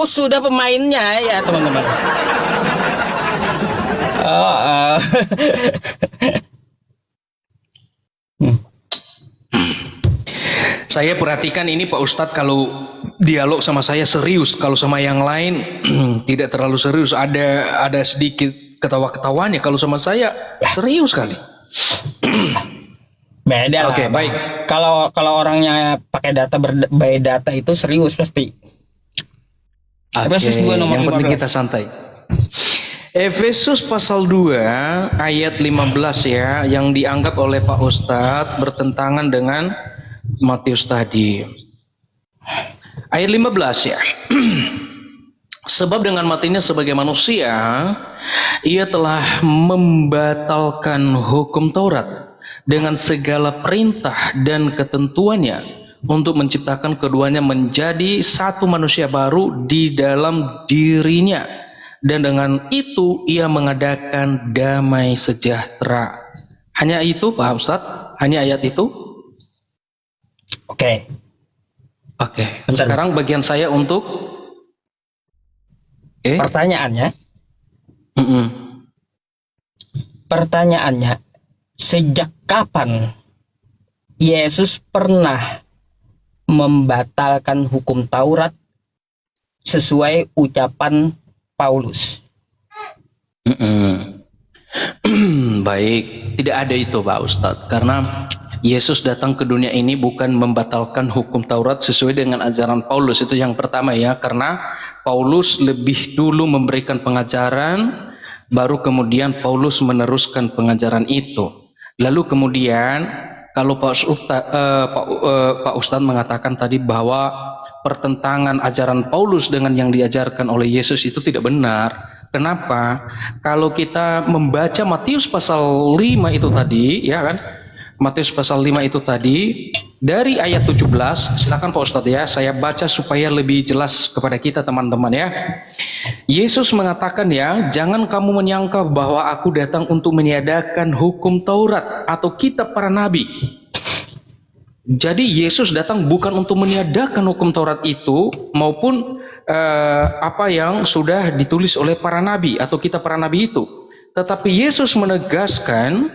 sudah pemainnya ya teman-teman. Oh, Saya perhatikan ini Pak Ustadz, kalau dialog sama saya serius, kalau sama yang lain tidak terlalu serius, ada sedikit ketawa-ketawanya. Kalau sama saya serius sekali. beda lah. Oke, baik. Kalau orangnya pakai data by data itu serius pasti. Efesus 2 nomor yang 15. penting kita santai. Efesus pasal 2 ayat 15 ya, yang dianggap oleh Pak Ustadz bertentangan dengan Matius tadi. Ayat 15 ya. Sebab dengan matinya sebagai manusia, ia telah membatalkan hukum Taurat dengan segala perintah dan ketentuannya untuk menciptakan keduanya menjadi satu manusia baru di dalam dirinya, dan dengan itu ia mengadakan damai sejahtera. Hanya itu Pak Ustadz? Hanya ayat itu? Oke. Sekarang bagian saya untuk Pertanyaannya, sejak kapan Yesus pernah membatalkan hukum Taurat sesuai ucapan Paulus? Baik, tidak ada itu Pak Ustadz, karena Yesus datang ke dunia ini bukan membatalkan hukum Taurat sesuai dengan ajaran Paulus. Itu yang pertama ya, karena Paulus lebih dulu memberikan pengajaran, baru kemudian Paulus meneruskan pengajaran itu. Lalu kemudian kalau Pak Ustadz mengatakan tadi bahwa pertentangan ajaran Paulus dengan yang diajarkan oleh Yesus, itu tidak benar. Kenapa? Kalau kita membaca Matius pasal 5 itu tadi, ya kan? Matius pasal 5 itu tadi, dari ayat 17, silakan Pak Ustadz ya, saya baca supaya lebih jelas kepada kita teman-teman ya. Yesus mengatakan ya, jangan kamu menyangka bahwa aku datang untuk meniadakan hukum Taurat atau kitab para nabi. Jadi Yesus datang bukan untuk meniadakan hukum Taurat itu maupun apa yang sudah ditulis oleh para nabi atau kitab para nabi itu. Tetapi Yesus menegaskan,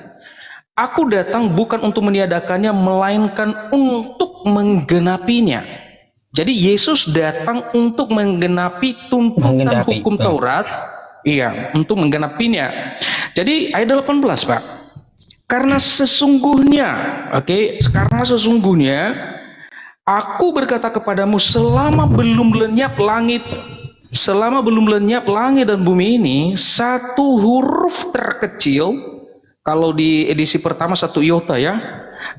aku datang bukan untuk meniadakannya, melainkan untuk menggenapinya. Jadi Yesus datang untuk menggenapi tuntutan hukum Taurat. Iya, untuk menggenapinya. Jadi ayat 18 Pak. Karena sesungguhnya, karena sesungguhnya aku berkata kepadamu, selama belum lenyap langit dan bumi ini, satu huruf terkecil, kalau di edisi pertama 1 iota ya,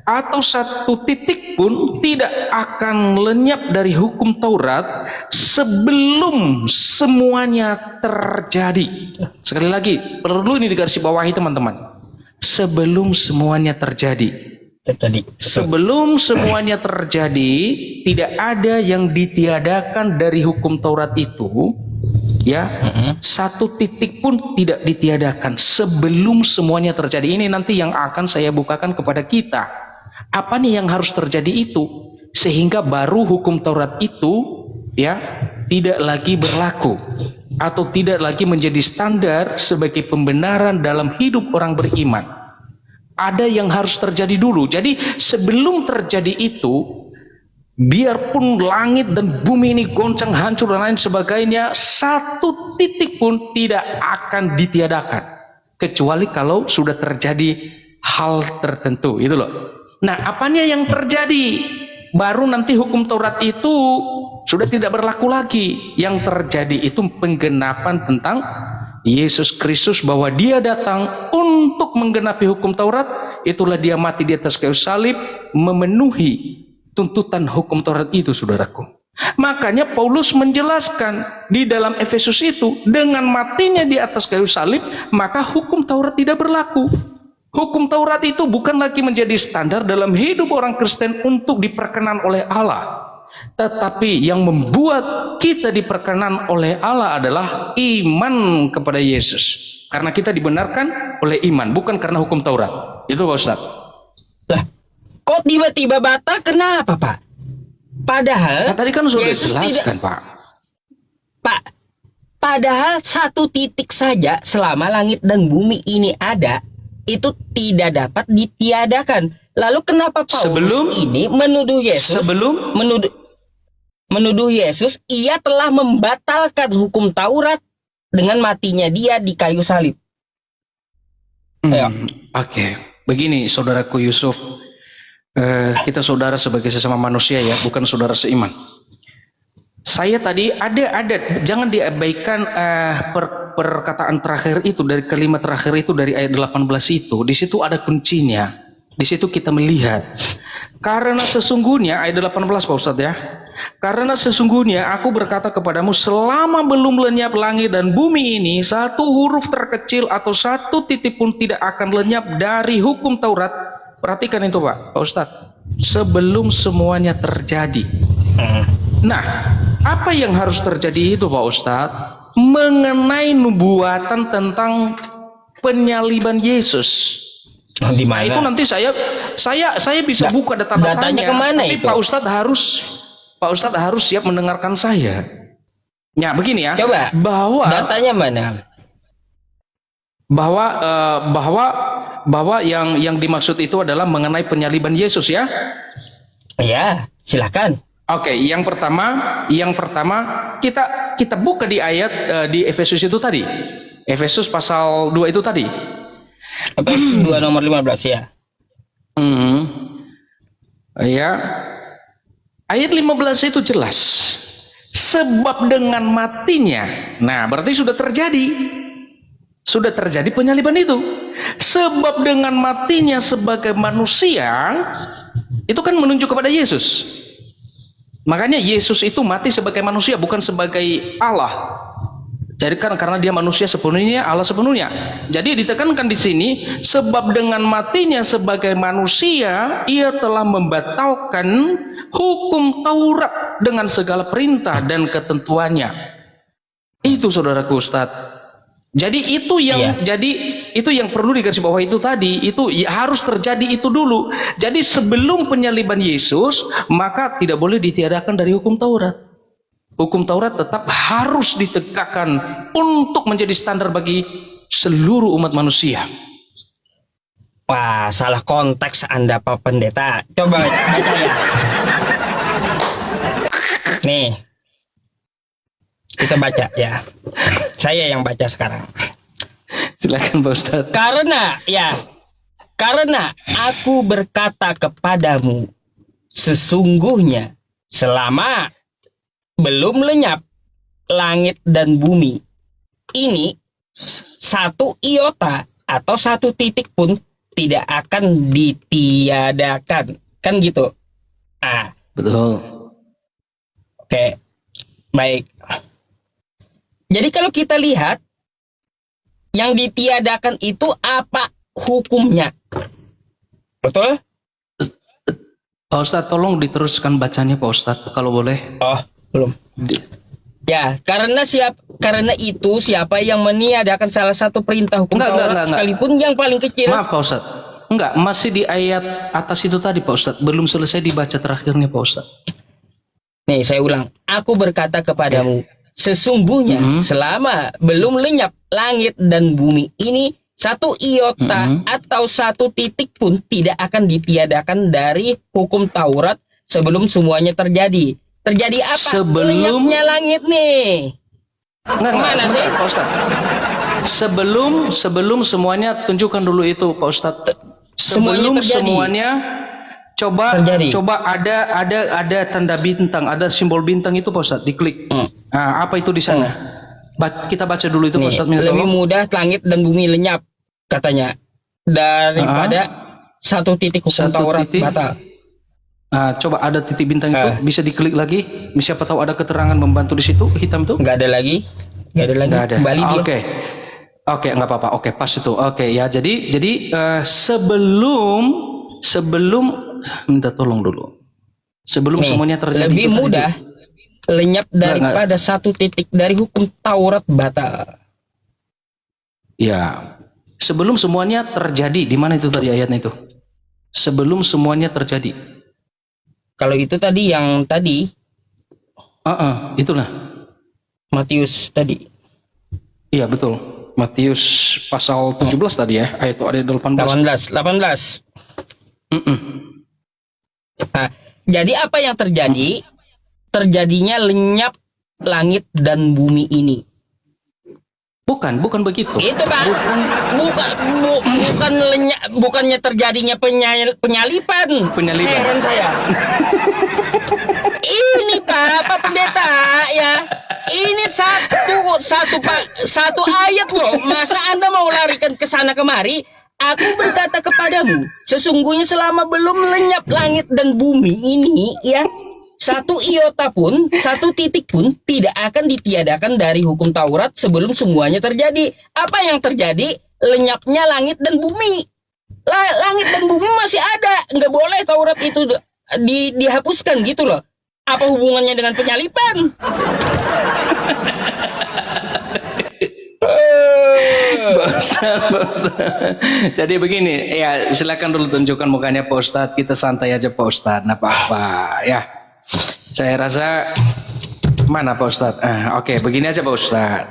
atau 1 titik pun tidak akan lenyap dari hukum Taurat sebelum semuanya terjadi. Sekali lagi, perlu ini digarisbawahi teman-teman. Sebelum semuanya terjadi. Sebelum semuanya terjadi, tidak ada yang ditiadakan dari hukum Taurat itu. Ya, 1 titik pun tidak ditiadakan sebelum semuanya terjadi. Ini nanti yang akan saya bukakan kepada kita. Apa nih yang harus terjadi itu sehingga baru hukum Taurat itu ya tidak lagi berlaku atau tidak lagi menjadi standar sebagai pembenaran dalam hidup orang beriman. Ada yang harus terjadi dulu. Jadi sebelum terjadi itu, biarpun langit dan bumi ini goncang, hancur dan lain sebagainya, 1 titik pun tidak akan ditiadakan kecuali kalau sudah terjadi hal tertentu, itu loh. Nah, apanya yang terjadi? Baru nanti hukum Taurat itu sudah tidak berlaku lagi. Yang terjadi itu penggenapan tentang Yesus Kristus, bahwa dia datang untuk menggenapi hukum Taurat. Itulah dia mati di atas kayu salib, memenuhi tuntutan hukum Taurat itu, saudaraku. Makanya Paulus menjelaskan di dalam Efesus itu, dengan matinya di atas kayu salib, maka hukum Taurat tidak berlaku. Hukum Taurat itu bukan lagi menjadi standar dalam hidup orang Kristen untuk diperkenan oleh Allah. Tetapi yang membuat kita diperkenan oleh Allah adalah iman kepada Yesus. Karena kita dibenarkan oleh iman, bukan karena hukum Taurat. Itu Pak Ustaz. Lah, kok tiba-tiba batal? Kenapa Pak? Padahal tadi kan sudah Yesus jelaskan tidak... Pak. Pak, padahal satu titik saja selama langit dan bumi ini ada, itu tidak dapat ditiadakan. Lalu kenapa Paulus ini menuduh Yesus? Menuduh Yesus, ia telah membatalkan hukum Taurat dengan matinya dia di kayu salib. Oke. Begini, saudaraku Yusuf, kita saudara sebagai sesama manusia ya, bukan saudara seiman. Saya tadi ada jangan diabaikan perkataan terakhir itu, dari kalimat terakhir itu dari ayat 18 itu. Di situ ada kuncinya. Di situ kita melihat. Karena sesungguhnya ayat 18 Pak Ustadz ya. Karena sesungguhnya aku berkata kepadamu, selama belum lenyap langit dan bumi ini, satu huruf terkecil atau satu titik pun tidak akan lenyap dari hukum Taurat. Perhatikan itu Pak Ustadz. Sebelum semuanya terjadi. Nah, apa yang harus terjadi itu Pak Ustadz? Mengenai nubuatan tentang penyaliban Yesus. Di mana? Nah, itu nanti saya bisa buka datanya kemana tapi itu? Pak Ustadz harus siap mendengarkan saya. Ya begini ya. Coba. Bahwa datanya mana? Bahwa yang dimaksud itu adalah mengenai penyaliban Yesus ya. Ya, silakan. Oke, yang pertama kita buka di ayat di Efesus itu tadi. Efesus pasal 2 itu tadi. Efesus 2 nomor 15 ya. Ya. Ayat 15 itu jelas. Sebab dengan matinya. Nah, berarti sudah terjadi. Sudah terjadi penyaliban itu. Sebab dengan matinya sebagai manusia, itu kan menunjuk kepada Yesus. Makanya Yesus itu mati sebagai manusia, bukan sebagai Allah. Jadi kan karena dia manusia sepenuhnya, Allah sepenuhnya. Jadi ditekankan di sini, sebab dengan matinya sebagai manusia, ia telah membatalkan hukum Taurat dengan segala perintah dan ketentuannya. Itu saudaraku Ustadz. Jadi itu yang perlu digarisbawahi itu tadi, itu ya harus terjadi itu dulu. Jadi sebelum penyaliban Yesus, maka tidak boleh ditiadakan dari hukum Taurat. Hukum Taurat tetap harus ditegakkan untuk menjadi standar bagi seluruh umat manusia. Wah, salah konteks Anda Pak Pendeta. Coba baca ya. Nih. Kita baca ya. Saya yang baca sekarang. Silakan Pak Ustadz. Karena aku berkata kepadamu, sesungguhnya selama belum lenyap langit dan bumi ini, satu iota atau satu titik pun tidak akan ditiadakan, kan gitu. Betul. Oke, baik. Jadi kalau kita lihat yang ditiadakan itu apa hukumnya, betul? Pak Ustadz, tolong diteruskan bacanya Pak Ustadz, kalau boleh. Oh, belum. Ya, karena itu siapa yang meniadakan salah satu perintah hukum Taurat sekalipun yang paling kecil. Maaf Pak Ustadz. Enggak, masih di ayat atas itu tadi Pak Ustadz. Belum selesai dibaca terakhirnya Pak Ustadz. Nih, saya ulang. Aku berkata kepadamu, sesungguhnya selama belum lenyap langit dan bumi ini, satu iota atau satu titik pun tidak akan ditiadakan dari hukum Taurat sebelum semuanya terjadi. Terjadi apa? Lenyapnya langit nih. Mana sih Pak Ustadz? Sebelum semuanya, tunjukkan dulu itu Pak Ustadz. Sebelum semuanya terjadi. Coba ada tanda bintang, ada simbol bintang itu Pak Ustadz, diklik. Nah, apa itu di sana? Kita baca dulu itu Pak Ustadz. Lebih mudah langit dan bumi lenyap katanya daripada satu titik hukum Taurat batal. Coba ada titik bintang itu, bisa diklik lagi. Siapa tahu ada keterangan membantu di situ, hitam itu? Nggak ada lagi. Kembali dia. Oke, nggak apa-apa. Oke, pas itu. Oke, ya. Jadi sebelum minta tolong dulu. Sebelum semuanya terjadi. Lebih mudah lenyap daripada satu titik dari hukum Taurat batal. Ya. Sebelum semuanya terjadi, di mana itu tadi ayatnya itu? Sebelum semuanya terjadi. Kalau itu tadi yang tadi. Itulah. Matius tadi. Iya betul. Matius pasal 17 tadi ya, ayat 18. 18. Mm-mm. Nah, jadi apa yang terjadi? Terjadinya lenyap langit dan bumi ini. Bukan begitu. Itu Pak. Bukan lenyap, bukannya terjadinya penyalipan. Heran saya. Ini Pak Pendeta ya. Ini satu ayat loh. Masa Anda mau larikan ke sana kemari? Aku berkata kepadamu, sesungguhnya selama belum lenyap langit dan bumi ini ya, satu iota pun, satu titik pun tidak akan ditiadakan dari hukum Taurat sebelum semuanya terjadi. Apa yang terjadi? Lenyapnya langit dan bumi. Langit dan bumi masih ada. Nggak boleh Taurat itu dihapuskan gitu loh. Apa hubungannya dengan penyalipan? Pak Ustadz. Jadi begini, ya silakan dulu tunjukkan mukanya Pak Ustadz. Kita santai aja Pak Ustadz, nggak apa-apa ya. Saya rasa mana Pak Ustadz? Oke, begini aja Pak Ustadz.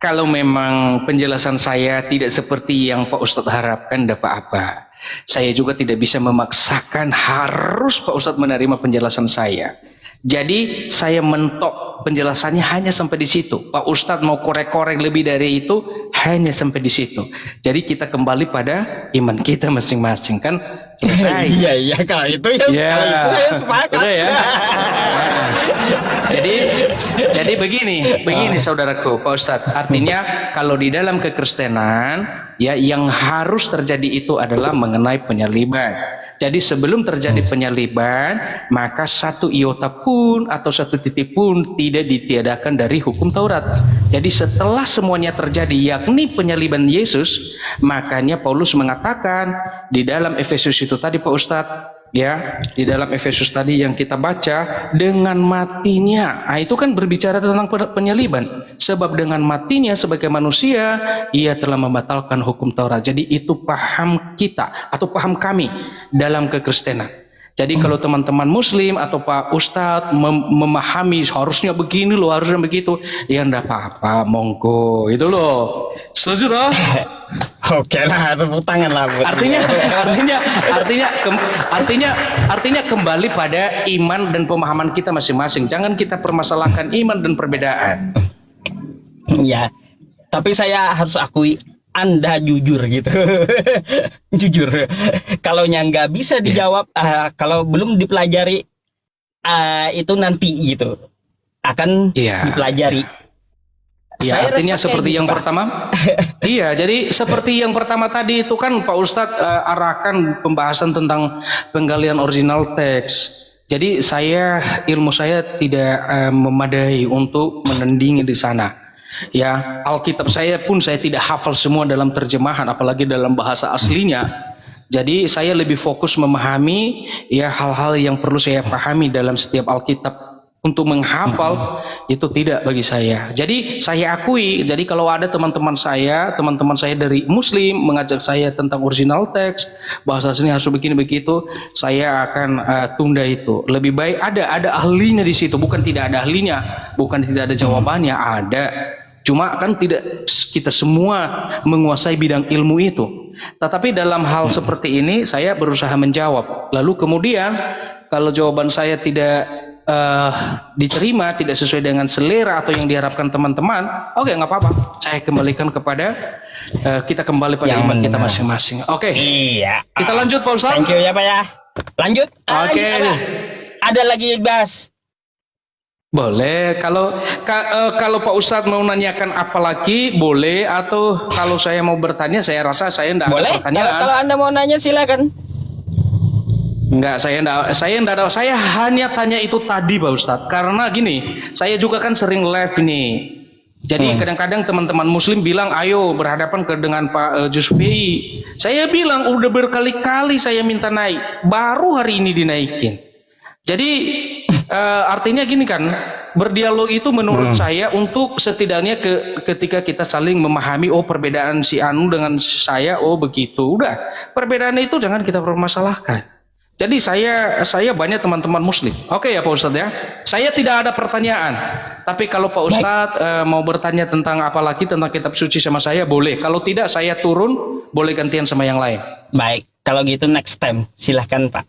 Kalau memang penjelasan saya tidak seperti yang Pak Ustadz harapkan, tidak apa-apa. Saya juga tidak bisa memaksakan harus Pak Ustadz menerima penjelasan saya. Jadi saya mentok penjelasannya hanya sampai di situ. Pak Ustadz mau korek-korek lebih dari itu hanya sampai di situ. Jadi kita kembali pada iman kita masing-masing kan. Selesai. Iya kalau itu ya. Kalau itu saya sepakat. Udah ya. Jadi begini saudaraku Pak Ustadz. Artinya kalau di dalam kekristenan ya yang harus terjadi itu adalah mengenai penyaliban. Jadi sebelum terjadi penyaliban, maka satu iota pun atau satu titik pun tidak ditiadakan dari hukum Taurat. Jadi setelah semuanya terjadi, yakni penyaliban Yesus, makanya Paulus mengatakan di dalam Efesus itu tadi Pak Ustadz, ya di dalam Efesus tadi yang kita baca, dengan matinya, itu kan berbicara tentang penyaliban. Sebab dengan matinya sebagai manusia, ia telah membatalkan hukum Taurat. Jadi itu paham kita atau paham kami dalam kekristenan. Jadi kalau teman-teman Muslim atau Pak Ustadz memahami harusnya begini loh, harusnya begitu, ya enggak apa-apa, monggo, itu loh. Setuju toh? Oke lah, tepuk tangan lah. Artinya kembali pada iman dan pemahaman kita masing-masing. Jangan kita permasalahkan iman dan perbedaan. Ya, tapi saya harus akui Anda jujur gitu. Jujur. Kalau yang nggak bisa dijawab, kalau belum dipelajari, itu nanti gitu akan dipelajari. Ya, saya artinya seperti gitu, yang Pak. pertama. Iya, jadi seperti yang pertama tadi itu kan Pak Ustadz arahkan pembahasan tentang penggalian original teks. Jadi ilmu saya tidak memadai untuk menandingi di sana. Ya, Alkitab saya pun saya tidak hafal semua dalam terjemahan, apalagi dalam bahasa aslinya. Jadi saya lebih fokus memahami ya hal-hal yang perlu saya pahami dalam setiap Alkitab. Untuk menghafal itu tidak bagi saya. Jadi saya akui, jadi kalau ada teman-teman saya dari Muslim mengajak saya tentang original teks, bahasa sini harus begini begitu, saya akan tunda itu. Lebih baik ada ahlinya di situ, bukan tidak ada ahlinya, bukan tidak ada jawabannya, ada. Cuma kan tidak kita semua menguasai bidang ilmu itu. Tetapi dalam hal seperti ini saya berusaha menjawab. Lalu kemudian kalau jawaban saya tidak diterima, tidak sesuai dengan selera atau yang diharapkan teman-teman, oke, nggak apa-apa. Saya kembalikan kepada kita kembali pada iman kita masing-masing. Oke. Iya. Kita lanjut Pak Ustadz. Thank you ya Pak ya. Lanjut. Oke. Ada lagi bahas. Boleh. Kalau Pak Ustadz mau nanyakan apa lagi, boleh. Atau kalau saya mau bertanya, saya rasa saya tidak ada pertanyaan. Kalau Anda mau nanya silakan. Enggak, saya enggak, saya hanya tanya itu tadi Pak Ustadz. Karena gini, saya juga kan sering live nih. Jadi kadang-kadang teman-teman Muslim bilang, ayo berhadapan dengan Pak Jusfi. Saya bilang udah berkali-kali saya minta naik, baru hari ini dinaikin. Jadi artinya gini kan, berdialog itu menurut saya untuk setidaknya ketika kita saling memahami, oh perbedaan si Anu dengan saya, oh begitu. Udah, perbedaan itu jangan kita permasalahkan. Jadi saya banyak teman-teman muslim. Oke ya Pak Ustadz ya. Saya tidak ada pertanyaan. Tapi kalau Pak Ustadz mau bertanya tentang apa lagi tentang kitab suci sama saya boleh. Kalau tidak saya turun, boleh gantian sama yang lain. Baik, kalau gitu next time silahkan Pak.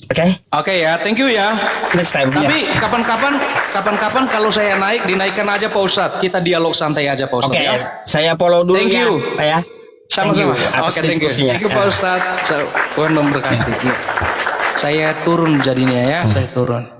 Oke? Oke ya, thank you ya. Next time. Tapi kapan-kapan kalau saya naik, dinaikkan aja Pak Ustadz. Kita dialog santai aja Pak Ustadz Oke, ya. saya follow dulu Thank ya, you. Pak ya. Sama-sama. Atas Oke, thank you. diskusinya. Thank you Pak Ustadz. Tuhan memberkati. Saya turun jadinya ya, saya turun.